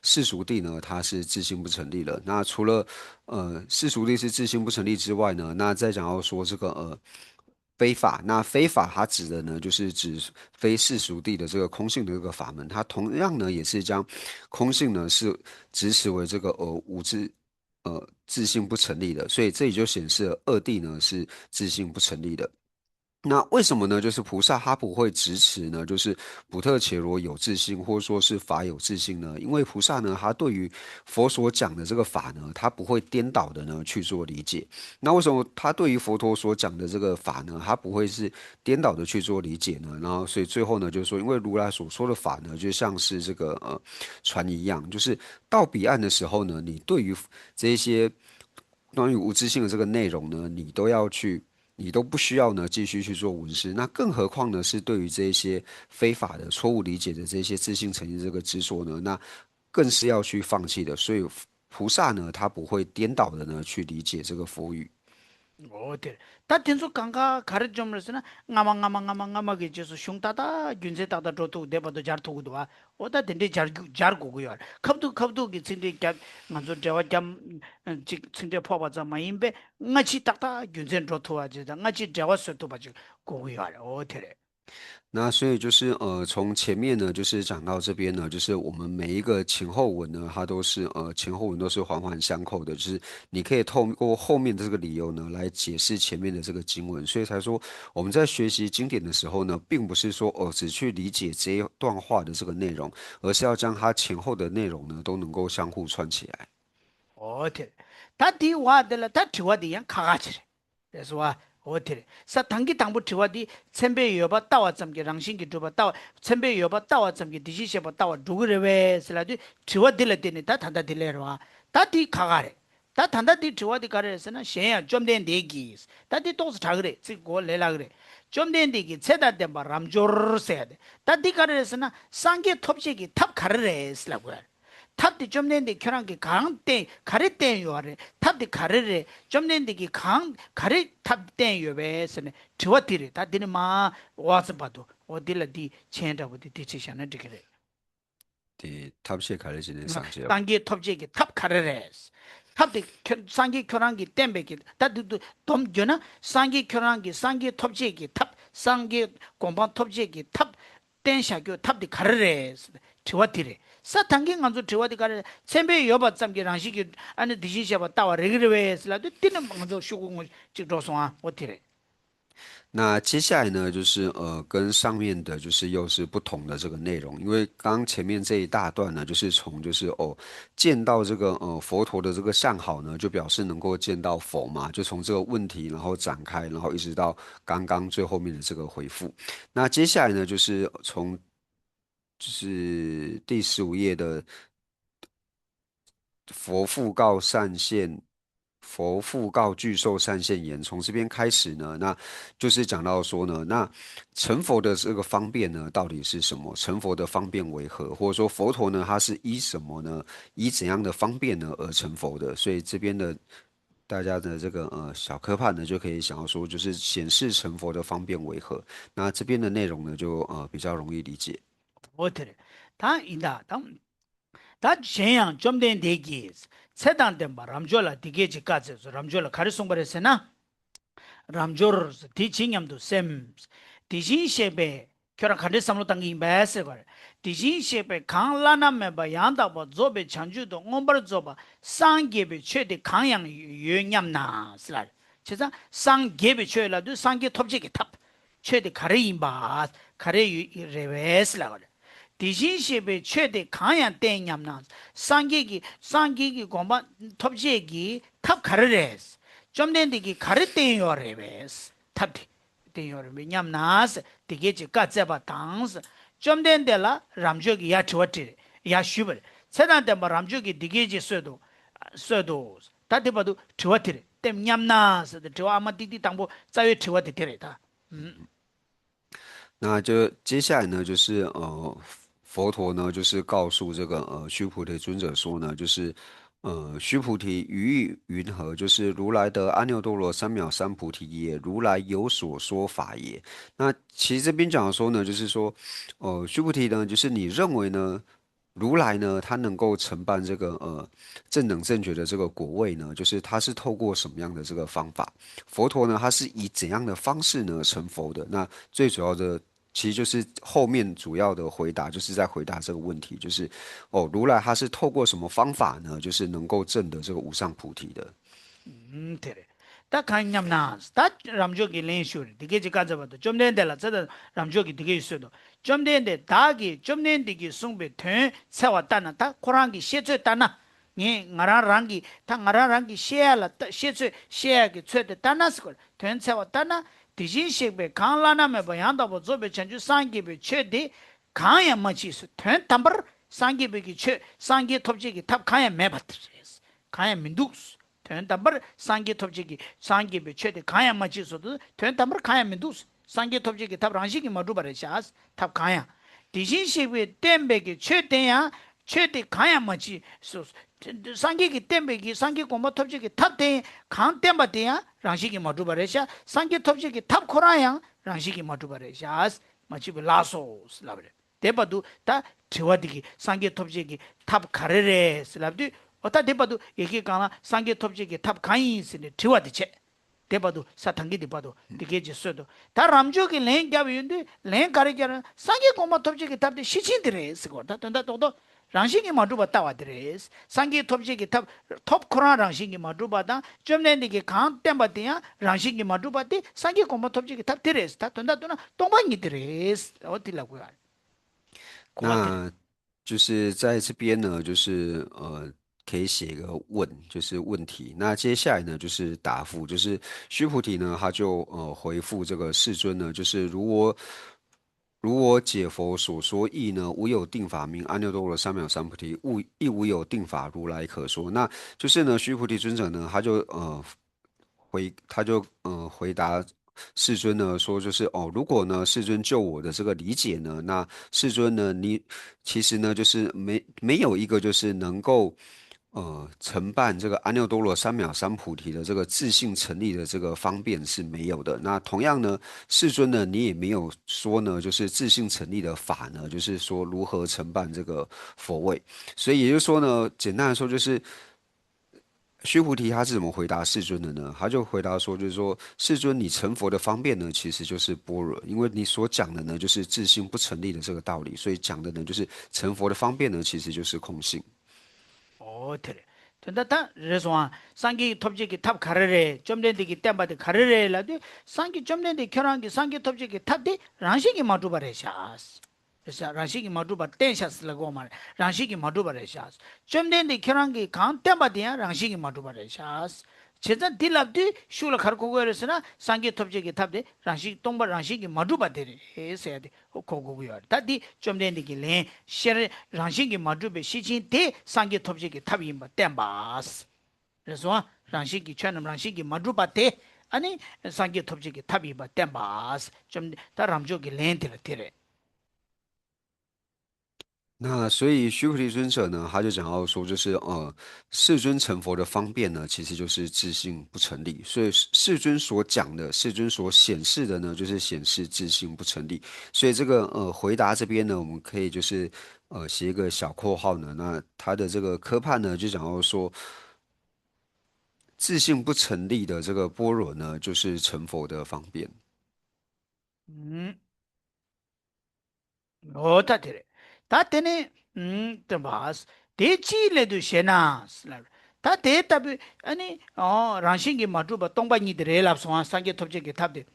世俗谛呢它是自性不成立了。那除了世俗谛是自性不成立之外呢，那再讲到说这个非法，那非法它指的呢，就是指非世俗谛的这个空性的这个法门，它同样呢也是将空性呢是指使为这个自性不成立的，所以这里就显示了二谛呢是自性不成立的。那为什么呢？就是菩萨他不会执持呢，就是普特伽罗有自性，或者说是法有自性呢？因为菩萨呢，他对于佛所讲的这个法呢，他不会颠倒的呢去做理解。那为什么他对于佛陀所讲的这个法呢，他不会是颠倒的去做理解呢？然后，所以最后呢，就是说，因为如来所说的法呢，就像是这个船一样，就是到彼岸的时候呢，你对于这些关于无自性的这个内容呢，你都不需要呢继续去做闻思，那更何况呢是对于这些非法的错误理解的这些自性成因这个执着呢，那更是要去放弃的。所以菩萨呢，他不会颠倒的呢去理解这个佛语。어때? 다 된소 강가 가르점으로서는 nga마게 줘서 슝따다 균세따다 줘도 내봐도 잘 도고도 와. 오다 된데 잘 고고요. 컵도 기친데 cap 만조 저와 잠 친데 퍼봐자 마임베 nga치 따다 균세 줘도 와지다. nga치 저와 서도 봐지 고고요. 어때? 那所以就是从前面呢，就是讲到这边呢，就是我们每一个前后文呢，它都是前后文都是环环相扣的，就是你可以透过后面的这个理由呢，来解释前面的这个经文，所以才说我们在学习经典的时候呢，并不是说只去理解这一段话的这个内容，而是要将它前后的内容呢都能够相互串起来。 어때? 다 디와들 다 디와디양 가가지래. 그래서 와 어때? 사 단기 당부 디와디 쳔베 여바 따와 점게 랑신기 주바 따와 쳔베 여바 따와 점게 디시셔바 따와 누구레베 슬라디 디와딜레 데니 다 단다 딜레와 다디 가가래. 다 단다디 디와디 가래서는 셴야 좀된 데기. 다디 또스 자그래. 지고 레라 그래. 좀된 데기 세다데 바 람조르세야 돼. 다디 가래서는 상게 톱식이 탑 가르래 슬라고야. 탑디 좀 내는데 결한게 강때 가랬대 요아래 탑 탑디 가르래 점된디기 강 가르 탑된 요베스네 저와디리 다디리 마 와서 봐도 어딜라디 첸다부디 디치샤네 디그래 对，他们现在开的今天上街， 상기 톱지기 탑 가르레스 탑디 상기 교란기 땜베기 다디도 돔 줘나 상기 교란기 상기 톱지기 탑 상기 공방 톱지기 탑 댄샤교 탑디 가르레스 저와디리 사탕기 간주 저와디 가르 셈베 여바 잠기 랑시기 아니 디시샤바 따와 레그레웨스라도 뛰는 방도 쇼공 직도송아 어디래 那接下来呢，就是跟上面的就是又是不同的这个内容，因为刚刚前面这一大段呢，就是从就是见到这个佛陀的这个相好呢，就表示能够见到佛嘛，就从这个问题然后展开，然后一直到刚刚最后面的这个回复。那接下来呢，就是从就是第15页的佛父告善现，佛父告具受善现言，从这边开始呢，那就是讲到说呢，那成佛的这个方便呢，到底是什么？成佛的方便为何？或者说佛陀呢，他是依什么呢？依怎样的方便呢而成佛的？所以这边的大家的这个小科判呢，就可以想要说，就是显示成佛的方便为何？那这边的内容呢，就比较容易理解。 어디래 다 인다 다 제양 좀된 대기 세단된 바 람졸라 디게지 까져서 람졸라 가르송바레세나 람졸 디칭염도 셈 디진셰베 결혼 가르 삼로 당기 매세걸 디진셰베 강라나메 바 양다바 조베 chan주도 옴버 조바 상게베 최대 강양 유념나 슬라 제가 상게베 최라도 상게 톱지게 탑 최대 가르임바 가르 레베스라 디신시베 최대 강양 땡냠나 상기기 공바 톱지기 탑 가르레스 좀 된디기 가르 땡요레베스 탑디 땡요레 냠나스 디게지 까자바 당스 좀 된데라 람조기 야 저티 야 슈벌 세단데 뭐 람조기 디게지 쇠도 다디바도 저티 땜 냠나스 저 아마 디디 당보 자외 저티 데레다 那就接下来呢，就是佛陀呢，就是告诉这个须菩提尊者说呢，就是须菩提于意云何？就是如来得阿耨多罗三藐三菩提也，如来有所说法也。那其实这边讲说呢，就是说，须菩提呢，就是你认为呢，如来呢，他能够承办这个正等正觉的这个果位呢，就是他是透过什么样的这个方法？佛陀呢，他是以怎样的方式呢成佛的？那最主要的。其实就是后面主要的回答，就是在回答这个问题，就是如来他是透过什么方法呢？就是能够证得这个无上菩提的。테레 다 간냠나 다 람조기 렌슈리 디게지 가자바도 좀 된데라 저도 람조기 디게 있어도 좀 된데 다기 좀 된디기 숭베 된 세웠다나 다 코랑기 시ets다나 니 나라랑기 다 나라랑기 시야라 시etse 시야기 최대 다나스걸 된 세웠다나 디진식베 강라나메 바얀다보 조베 전주 상기베 최대 강야 마치스 된 담버 상기베기 최 상기 톱지기 탑 강야 매바트스 강야 민두스 된담버 상기 톱지기 상기베 최대 강야 마치서도 된담버 강야 민두스 상기 톱지기 탑 랑식이 마두바레샤스 탑 강야 디진식베 댐베기 최대야 최대 강야 마치 상기기 댐베기 상기 공부 톱지기 탑대 강 댐바대야 랑식이 마두바레샤 상기 톱지기 탑 코라야 랑식이 마두바레샤스 마치베 라소스 라브레 대바도 다 저와디기 상기 톱지기 탑 가레레 슬랍디 어따 대바도 얘기 가나 상기 톱지기 탑 가인스네 저와디체 대바도 사탕기 대바도 디게지 써도 다 람조기 랭 갑이는데 랭 가르게는 상기 공부 톱지기 탑데 시친들에 쓰고 다 된다 또도 랑식이 마두바 따와드레스 상기 톱지기 탑 코라 랑식이 마두바다 좀 내니게 강 땜바디야 랑식이 마두바디 상기 공부 톱지기 탑 드레스 다 된다 또나 동방이 드레스 어디라고요 那就是在这边呢，就是可以写一个问，就是问题。那接下来呢，就是答复，就是须菩提呢，他就回复这个世尊呢，就是如我解佛所说义呢，无有定法名阿耨多罗三藐三菩提，亦无有定法如来可说。那就是呢，须菩提尊者呢，他就回答世尊呢说，就是如果呢世尊就我的这个理解呢，那世尊呢，你其实呢就是没有一个就是能够承办这个阿耨多罗三藐三菩提的这个自性成立的这个方便是没有的。那同样呢，世尊呢，你也没有说呢，就是自性成立的法呢，就是说如何承办这个佛位。所以也就是说呢，简单来说就是。须菩提他是怎么回答世尊的呢？他就回答说，就是说，世尊，你成佛的方便呢，其实就是般若，因为你所讲的呢，就是自性不成立的这个道理，所以讲的呢，就是成佛的方便呢，其实就是空性。어tere tenda ta reswa sangi topje ki thap kharare chomden de ki temba de kharare la de sangi chomden de kyorang ki sangi topje ki thap de rangshi ki matu bare shas esa rangshi ki matu ba ten shas la go mar rangshi ki matu bare shas chomden de kyorang ki kan temba de rangshi ki matu bare shas chetan dilabdi shula khar ko go resna sangi topje ki thap de rangshi tongba rangshi ki matu ba de ese de ko go yo ta di chomden de ki len sher rangshi ki matu be shi chin de sangi topje ki thap yim ba tem bas reswa rangshi ki chanam rangshi ki matu ba de ani sangi topje ki thap yim ba tem bas chom ta ramjo ki len de tere 那所以须菩提尊者呢，他就讲到说，就是世尊成佛的方便呢，其实就是自性不成立。所以世尊所讲的，世尊所显示的呢，就是显示自性不成立。所以这个回答这边呢，我们可以就是写一个小括号呢，那他的这个科判呢，就讲到说，自性不成立的这个般若呢，就是成佛的方便。嗯 오다 테레 다 테네 또 바스 대치레도 셰나스 다 대답이 아니 란싱기 마주바 똥바니들에 랍송 상게 톱제게 탑데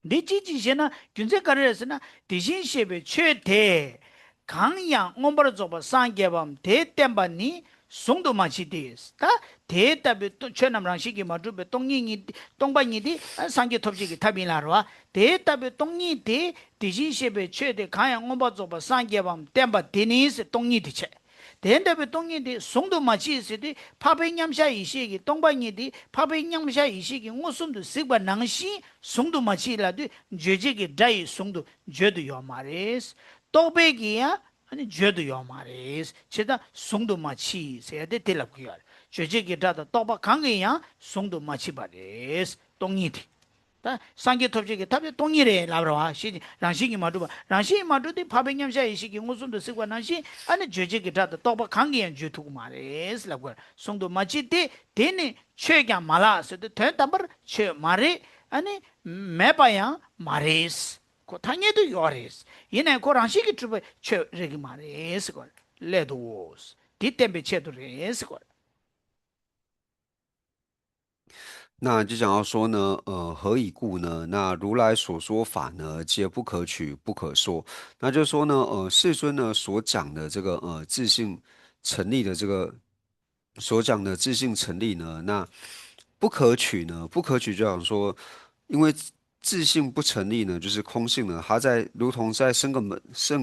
대치지셰나 균세가르에서나 대신셰베 최대 강양 옴버르조바 상게밤 대템바니 송도마치디스 다 대답이 또 최남랑식이 마주베 똥닝이 똥바니디 상게 톱제게 탑이나로와 대답이 똥니 대 디신셰베 최대 강양 옴버조바 상게밤 템바 디니스 똥니 디체 대답이 똥니디 송도마치스디 파베냠샤 이시기 똥바니디 파베냠샤 이시기 무슨도 시바 낭시 송도마치라도 죄제기 다이 송도 죄도 요마레스 또베기야 아니 죄도 요마레스 제가 송도마치 세야데 텔랍기야 죄제기 다다 또바 강게야 송도마치바레스 똥니디 다 상계 톱지게 탑에 동일해 라브라 시 랑시기 마두바 랑시 마두디 파뱅냠샤 이시기 무슨도 쓰고 랑시 아니 죄지기 다도 또바 강기엔 주투고 말레스 라고 송도 마치데 데네 최가 말아서도 대담버 최 말이 아니 매바야 마레스 고 당에도 요레스 얘네 고 랑시기 주베 최 레기 마레스 고 레도스 디템베 체도레스 고那就讲到说呢，何以故呢？那如来所说法呢，皆不可取，不可说。那就是说呢，世尊呢所讲的这个自性成立的这个所讲的自性成立呢，那不可取呢，不可取就讲说，因为自性不成立呢，就是空性呢，它在如同在生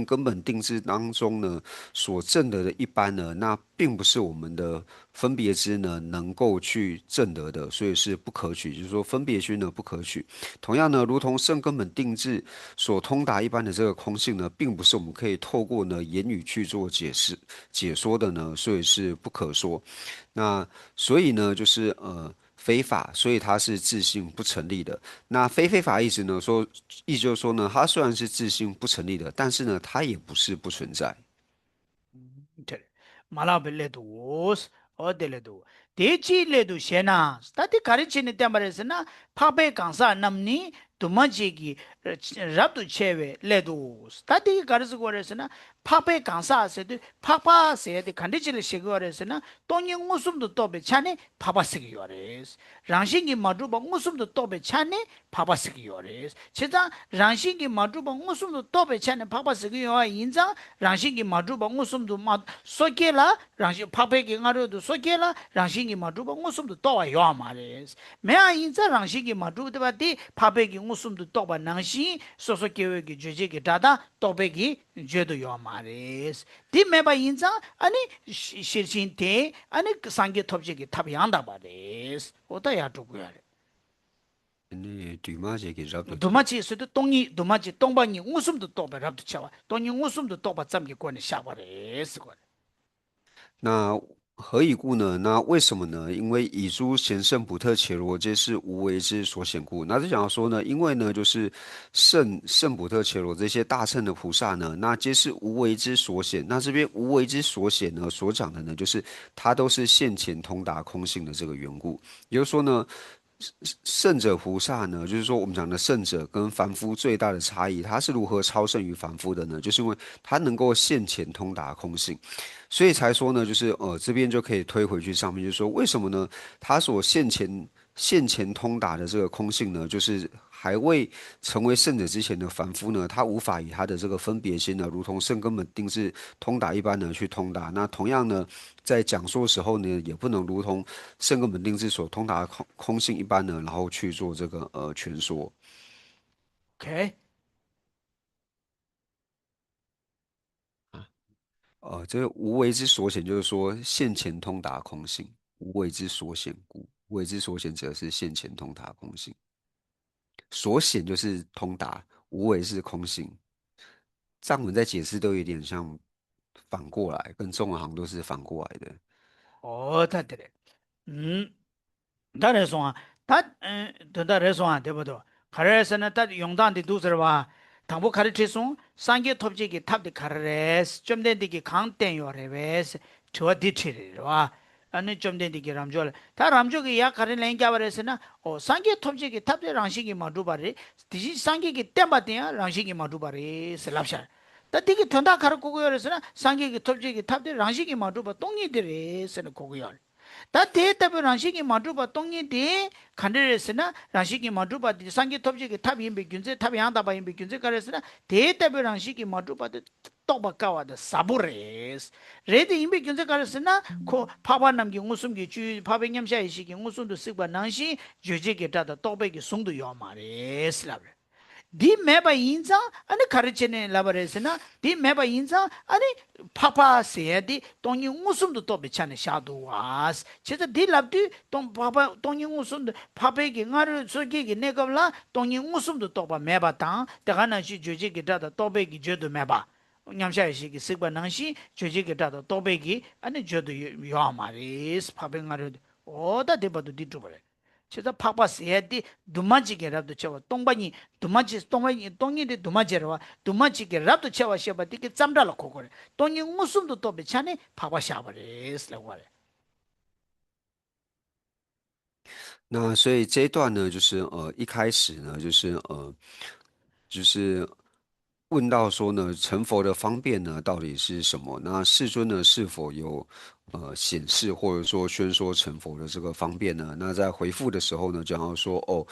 根本定智当中呢所证得的一般呢，那并不是我们的分别知呢能够去证得的，所以是不可取，就是说分别心呢不可取。同样呢，如同生根本定智所通达一般的这个空性呢，并不是我们可以透过呢言语去做解释解说的呢，所以是不可说。那所以呢，就是非法，所以它是自性不成立的。那非法意思呢，意思就是说呢，它虽然是自性不成立的，但是呢，它也不是不存在。tere malabeledos odeledo dechi ledu shena stati karichini tembaresna pape kansa namni tumaji gi rabdu chewe ledu stati karis goresna pape kansa se de papa se de kandichile shigoresna tonyi ngusumdo tobe chane papa sigi yores rangshingi madruba ngusumdo tobe chane papa sigi yores cheta rangshingi madruba ngusumdo tobe chane papa sigi yo inza rangshingi madruba ngusumdo ma sokela rangshi pape gi ngarodo sokela rangshingi madruba ngusumdo towa yo mares mea inza rangshingi madruba de bati pape gi ngusumdo toba nangshi soso kewe gi jeje gi dada tobe gi jedo yo mares di meba inza ani shirshin te ani sange topje gi tab yanda bares oda ya dugu yare那对嘛这个绕的，도마치 수도 똥이 도마치 똥방이 웃음도 또봐 rab도 차와 똥이 웃음도 또봐 잠기 권에 샤바레스 권 那何以故呢？那为什么呢？因为以诸贤圣普特伽罗皆是无为之所显故。那就讲说呢，因为呢，就是圣普特伽罗这些大乘的菩萨呢，那皆是无为之所显。那这边无为之所显呢，所讲的呢，就是它都是现前通达空性的这个缘故。也就是说呢，圣者菩萨呢，就是说我们讲的圣者跟凡夫最大的差异，他是如何超胜于凡夫的呢？就是因为他能够现前通达空性。所以才说呢，就是这边就可以推回去上面，就是说为什么呢？他所现前通达的这个空性呢，就是还未成为圣者之前的凡夫呢，他无法以他的这个分别心呢，如同圣根本定是通达一般呢去通达。那同样呢，在讲述的时候呢，也不能如同圣根本定制所通达的空性一般呢，然后去做这个全说。OK，这个无为之所显，就是说现前通达空性，无为之所显故。无为之所显则是现前通达空性，所显就是通达，无为是空性。藏文在解释都有点像反过来，跟中文好像都是反过来的。哦，对对对，嗯。다래송아다더다래송아되버도카레스는다용단디두서와 당보 카르치송 상계 톱지기 탑디 카레스 좀 된디기 강땡 요레베스 저 디치리와 아니 좀 된디기 람졸 다 람족이 야 카레 랭갸버레스나 상계 톱지기 탑디 랑식이 마두바리 디지 상계기 땜바디야 랑식이 마두바리 슬랍샤 다디기 ton다 카르고고요레스나 상계기 톱지기 탑디 랑식이 마두바 똥이들이 쓰는 고고요 다 대답을 랑식이 마주바 똥인데 간데르스나 랑식이 마주바 상기 톱지기 탑이 임비균제 탑이 한다바 임비균제 가르스나 대답을 랑식이 마주바 또바까와다 사부레스 레드 임비균제 가르스나 코 파바남기 웃음기 주 파백냠샤이시기 웃음도 쓰바 낭시 주제기 다다 또백이 송도 요마레스라 디 메바 인자 아니 가르치네 라바레스나 디 메바 인자 아니 파파세디 동이 웃음도 또 비차네 샤도와스 제가 디 랍디 동 파파 동이 웃음도 파베기 나를 저기기 내가라 동이 웃음도 또봐 메바당 대가나시 주지기 다다 또베기 저도 메바 냠샤이시기 습관낭시 주지기 다다 또베기 아니 저도 요마리스 파뱅아르 오다 데바도 디투버레 제가 파파세디 두마지게 랍도 쳐 똥바니 두마지 똥바니 똥이데 두마제라와 두마지게 랍도 쳐와 셔바 디게 짬달라 코고래 똥이 무슨도 또 베차네 파파샤버레스라고 하래 那所以这一段呢，就是一开始呢，就是问到说呢，成佛的方便呢到底是什么？那世尊呢是否有显示或者说宣说成佛的这个方便呢？那在回复的时候呢，讲到说哦，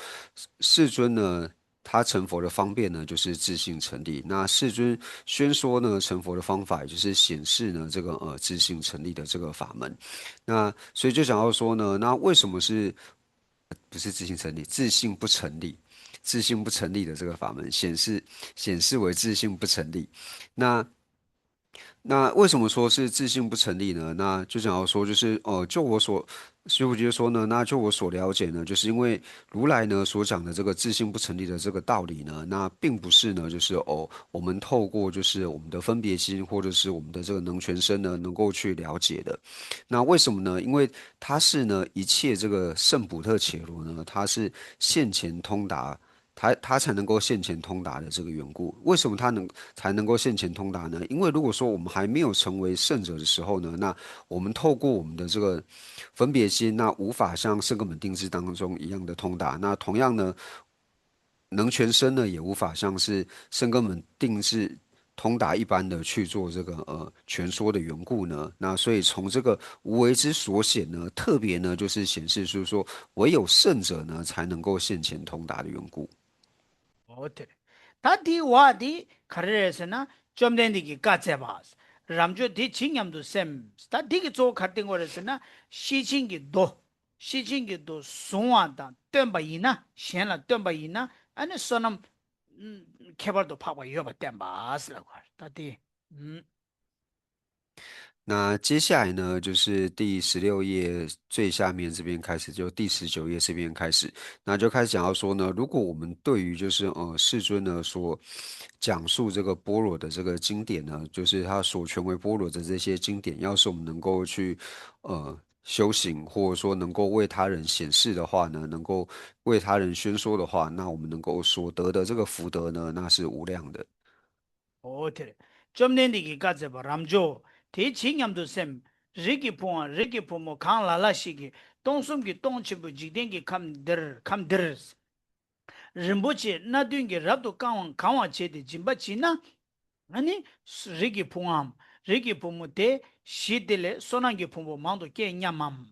世尊呢。他成佛的方便呢，就是自性成立。那世尊宣说呢，成佛的方法，也就是显示呢这个自性成立的这个法门。那所以就想要说呢，那为什么不是自性成立，自性不成立，自性不成立的这个法门显示为自性不成立。那为什么说是自性不成立呢？那就想要说，就是就我所师父就说呢，那就我所了解呢，就是因为如来呢所讲的这个自性不成立的这个道理呢，那并不是呢，就是我们透过就是我们的分别心或者是我们的这个能全身呢，能够去了解的。那为什么呢？因为它是呢一切这个圣普特伽罗呢，它是现前通达。他才能够现前通达的这个缘故，为什么才能够现前通达呢？因为如果说我们还没有成为圣者的时候呢，那我们透过我们的这个分别心，那无法像圣根本定智当中一样的通达。那同样呢，能全身呢也无法像是圣根本定智通达一般的去做这个全说的缘故呢，那所以从这个无为之所显呢，特别呢就是显示出说唯有圣者呢才能够现前通达的缘故。어때 다디 와디 카레스나 좀 된디기 까제바스 람조 디 징냠도 셈 다디기 조 카팅 거레스나 시칭기 도 송와다 뜸바이나 셴라 뜸바이나 아니 소남 개발도 파고 여바 땜바스라고 할 다디 那接下来呢，就是第16页最下面这边开始，就第19页这边开始，那就开始讲到说呢，如果我们对于就是世尊呢所讲述这个般若的这个经典呢，就是他所权为般若的这些经典，要是我们能够去修行，或者说能够为他人显示的话呢，能够为他人宣说的话，那我们能够所得的这个福德呢，那是无量的。오테레 좀nen디기 가제바 람조 대칭염도 셈 리기 포모 강라라시기 똥숨기 똥치부 지den기 감들 림보치 나둥기 랍도 강왕 체데 짐바치나 아니 리기 포모 대 시딜레 소난기 포모 망도 깨냐맘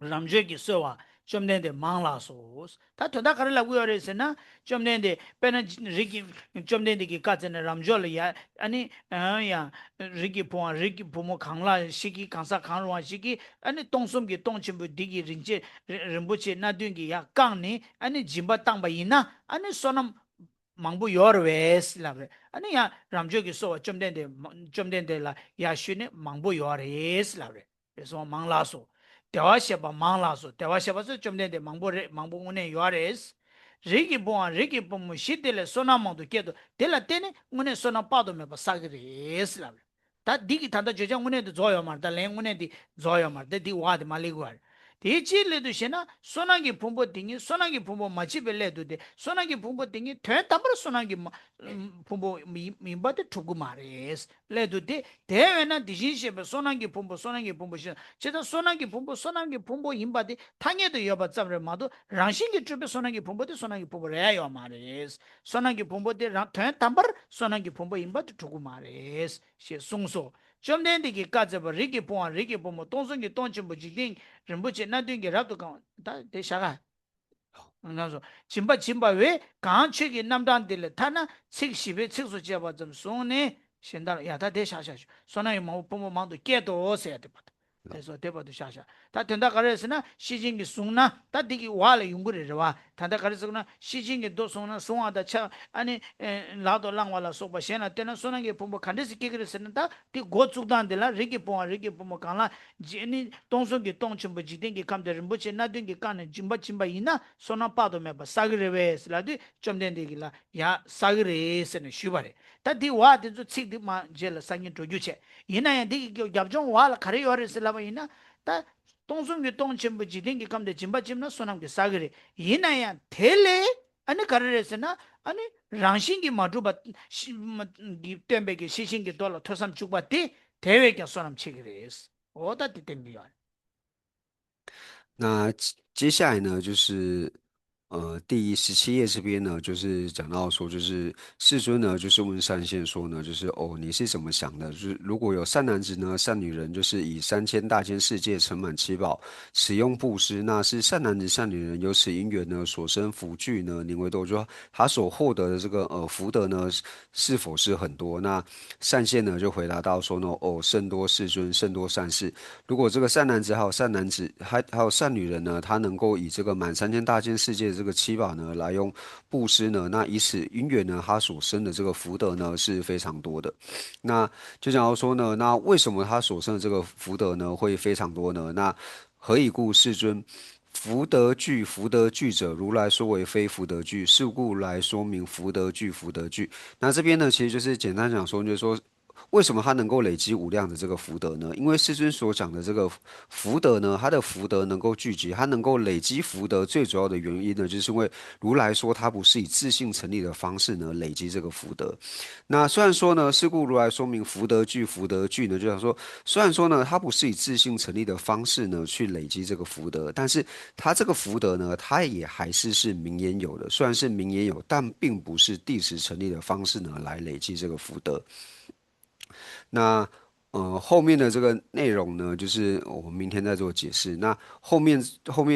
ramjegi sewa chomden de mangla sos ta tonda karela guyore sena chomden de pena rigi chomden de ki katsena ramjol ya ani ya rigi pomo khangla shiki kansa khanwa shiki ani tongsum gi tongchimbu digi rinche rimbuche na dungi ya kangni ani jimba tangba ina ani sonam mangbu yorwes labre ani ya ramjogi sewa chomden de la ya shune mangbu yores labre eso mangla so 대화 셔바 망라서 대화 셔바서 좀 되는데 망보문에 요아레스 리기 보면 시들레 소나모도 깨도 될라 때네 문에 소나 빠도 메바 사그레스 라 다 디기 탄다 저장 문에도 줘요 말다 랭 문에디 줘요 말다 디 와드 말리고 대치레도 시나 소나기 분보 딩이 소나기 분보 마치벨레도 돼 소나기 분보 딩이 돼 담으로 소나기 분보 미바데 두고 말레스 레도 돼 대외나 디진셰베 소나기 분보 시 제가 소나기 분보 임바데 당에도 여바 잡을 마도 랑신기 주베 소나기 분보래요 말레스 소나기 분보데 돼 담버 소나기 분보 임바데 두고 말레스 시 송소 좀 된디기 까져버 리기 보모 동성기 동침부 지딩 rinpoche na dungi rabdo kawa da de shaga ngāso jimba we kāng chegi namdāng dili tā na cik shibe cik su jeba zam sōng ne shindāla ya tā de shā sōna yu māngu pōmō māngu kē tō sē ya de pata eso de pata shā tā tēndā kārēsi na shī jingi sōng na tā digi wāla yungu rī rwa tāndā kārēsi na shī jingi dō sōng na sōng āda chā ane lādo lāng wāla sōkpa shēna tēnā sōna ngi pōmō kāndēsi kēkirēsi na tā di gō tsukdāng dila rīgi pōmō kāngla jini tōngsōngi tōngchimbo jidēngi kamde rinpoche na dungi kāne jimba ina sōna pādo meba sāgirēwē sila di chomdēndegi la ya sāgirē sene shūbare tā di wā di zu cik di ma jēla sāngi chōgyu che ina ya digi gyabchōng wā la kare yore sila ba ina tā tōngsōngi tōngchimbo jidēngi kamde jimba sōnamgi sāgirē ina ya tēle ane kare sena ane rāngshingi madruba tenbegi shishingi dola tosam chukba di tewe kya sonam chigirēs oda di tenbiyo 那接下来呢，就是第17页这边呢，就是讲到说，就是世尊呢，就是问善现说呢，就是哦，你是怎么想的？就是如果有善男子呢、善女人，就是以3000大千世界盛满七宝，使用布施，那是善男子、善女人有此因缘呢，所生福聚呢，宁为多？就说他所获得的这个福德呢，是否是很多？那善现呢就回答到说呢，哦，甚多世尊，甚多善事。如果这个善男子还有善女人呢，他能够以这个满3000大千世界的这个七宝呢，来用布施呢，那以此因缘呢，他所生的这个福德呢是非常多的。那就讲到说呢，那为什么他所生的这个福德呢会非常多呢？那何以故，世尊？福德具者，如来说为非福德具，是故来说明福德具，福德具。那这边呢，其实就是简单讲说，就是说为什么他能够累积无量的这个福德呢？因为世尊所讲的这个福德呢，他的福德能够聚集，他能够累积福德，最主要的原因呢，就是因为如来说他不是以自性成立的方式呢累积这个福德。那虽然说呢，是故如来说明福德具，福德具呢，就想说，虽然说呢，他不是以自性成立的方式呢去累积这个福德，但是他这个福德呢，他也还是名言有的，虽然是名言有，但并不是地时成立的方式呢来累积这个福德。那后面的这个内容呢，就是我们明天再做解释。那后面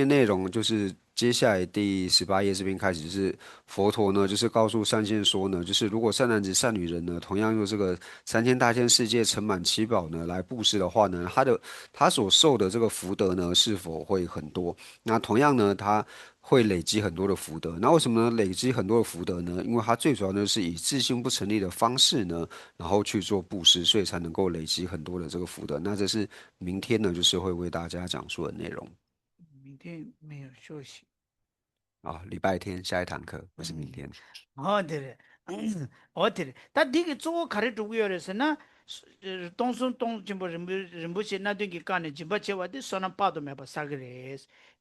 内容就是接下来第18页这边开始，就是佛陀呢，就是告诉善现说呢，就是如果善男子、善女人呢，同样用这个3000大千世界盛满七宝呢来布施的话呢，他所受的这个福德呢，是否会很多？那同样呢，他会累积很多的福德。那为什么呢？累积很多的福德呢？因为它最主要呢是以自信不成立的方式呢，然后去做布施，所以才能够累积很多的这个福德。那这是明天呢，就是会为大家讲述的内容明天没有休息。啊。礼拜天下一堂课，不是明嗯。天。对哦对他这个做卡的主要是呢，东松东全部人不是那对个干的，全部切完的说那巴都没把啥个嘞，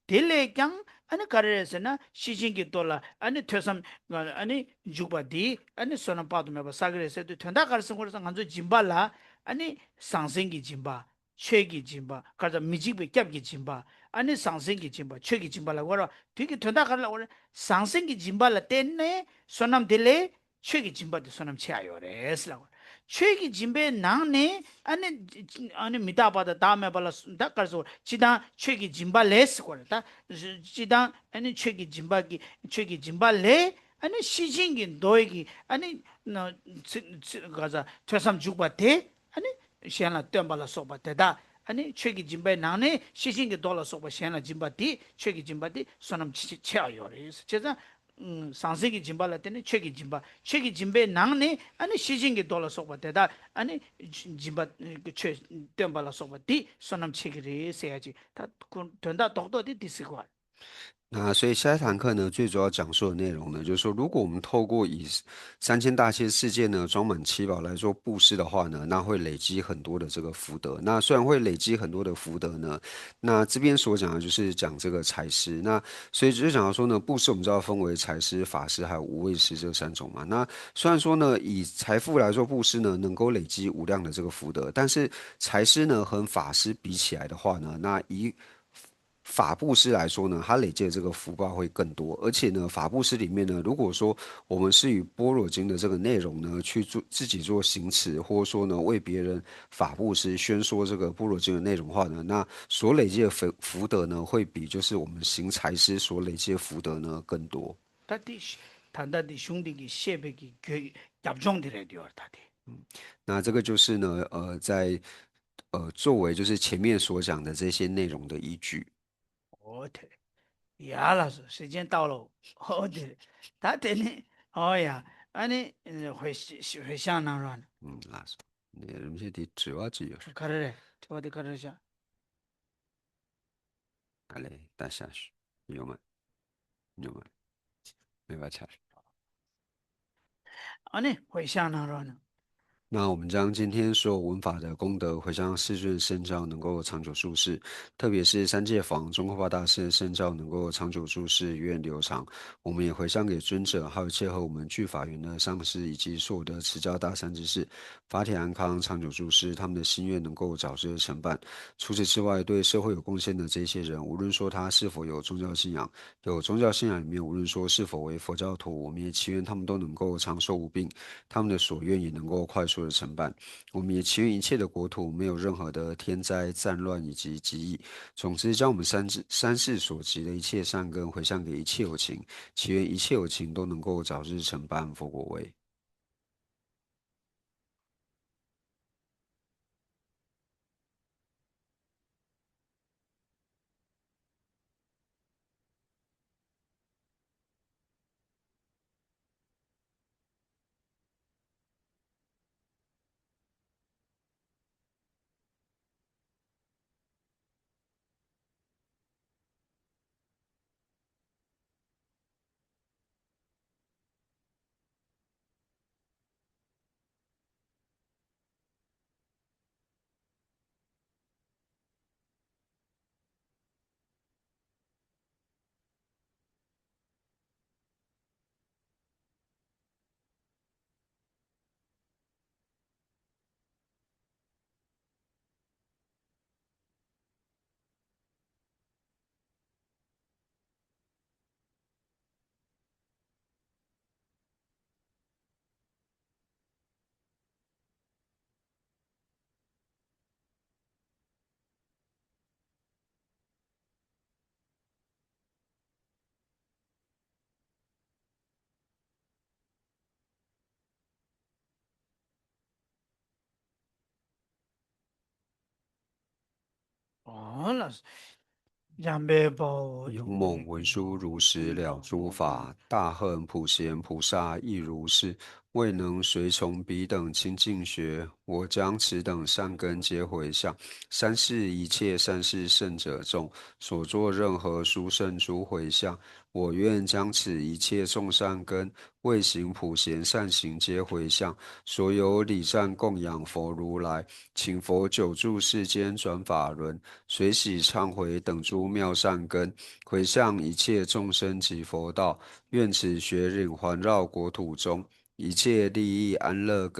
这类讲，俺那卡的是呢，事情给多了，俺那特什俺那就把的，俺那说那巴都没把啥个嘞，是对，全大卡的生活上俺做金巴啦，俺那上升给金巴，缺给金巴，卡着密集被夹给金巴，俺那上升给金巴，缺给金巴了，我说，对个全大卡了，我说上升给金巴了，但呢。sonam dile chögi jimba de sonam chayo res la chögi jimbe nang ne ane midaba da me bala da karso chida chögi jimba les ko da chida ane chögi jimba le ane shijing doigi ane no gaza chasam jukba te ane shiana tembala soba te da 아니 최기 진바에 나네 시신게 돌아 속바 셴라 진바디 최기 진바디 소남 치야요레스 제가 상세기 진바라 때는 최기 진바에 나네 아니 시신게 돌아 속바 대다 아니 진바 그최 땜발라 속바디 소남 치기리 세야지 다 된다 똑똑히 디스고 那所以下一堂课呢，最主要讲述的内容呢，就是说，如果我们透过以3000大千世界呢装满七宝来做布施的话呢，那会累积很多的这个福德。那虽然会累积很多的福德呢，那这边所讲的就是讲这个财施。那所以就是讲到说呢，布施我们知道分为财施、法施还有无畏施这三种嘛。那虽然说呢，以财富来做布施呢，能够累积无量的这个福德，但是财施呢和法施比起来的话呢，那以法布施来说呢，它累积的这个福报会更多，而且呢，法布施里面呢，如果说我们是以般若经的这个内容呢去做自己做行持，或者说呢为别人法布施宣说这个般若经的内容的话呢，那所累积的福德呢，会比就是我们行财施所累积的福德呢更多。다디 단다디 슝디기 셰베기 yap종들에 되어 다디. 那这个就是呢，作为就是前面所讲的这些内容的依据。어때? 야, 알았어. 시간 到了. 어때? 다 되네. 어야. 아니, 회상하라. 那那人些的主要就是，가르래. 어디 가르자. 好嘞，大下去，有吗？有吗？没法查。아니, 회상하라. 那我们将今天所有文法的功德回向世尊圣教能够长久住世，特别是三界坊中科巴大师的圣教能够长久住世，源远流长。我们也回向给尊者，还有切合我们具法缘的上师，以及所有的持教大善之士，法体安康，长久住世，他们的心愿能够早日成办。除此之外，对社会有贡献的这些人，无论说他是否有宗教信仰，有宗教信仰里面，无论说是否为佛教徒，我们也祈愿他们都能够长寿无病。他们的所愿也能够快速的承办。我们也祈愿一切的国土没有任何的天灾、战乱以及疾疫。总之，将我们三世所及的一切善根回向给一切有情，祈愿一切有情都能够早日承办佛果位。알았어. 让别宝勇猛文殊如实了诸法，大恨普贤菩萨亦如是。未能随从彼等清净学，我将此等善根皆回向。三世一切善事圣者众，所作任何殊胜诸回向，我愿将此一切众善根，为行普贤善行皆回向。所有礼赞供养佛如来，请佛久住世间转法轮，随喜忏悔等诸妙善根。回向一切众生及佛道，愿此学忍环绕国土中，一切利益安乐根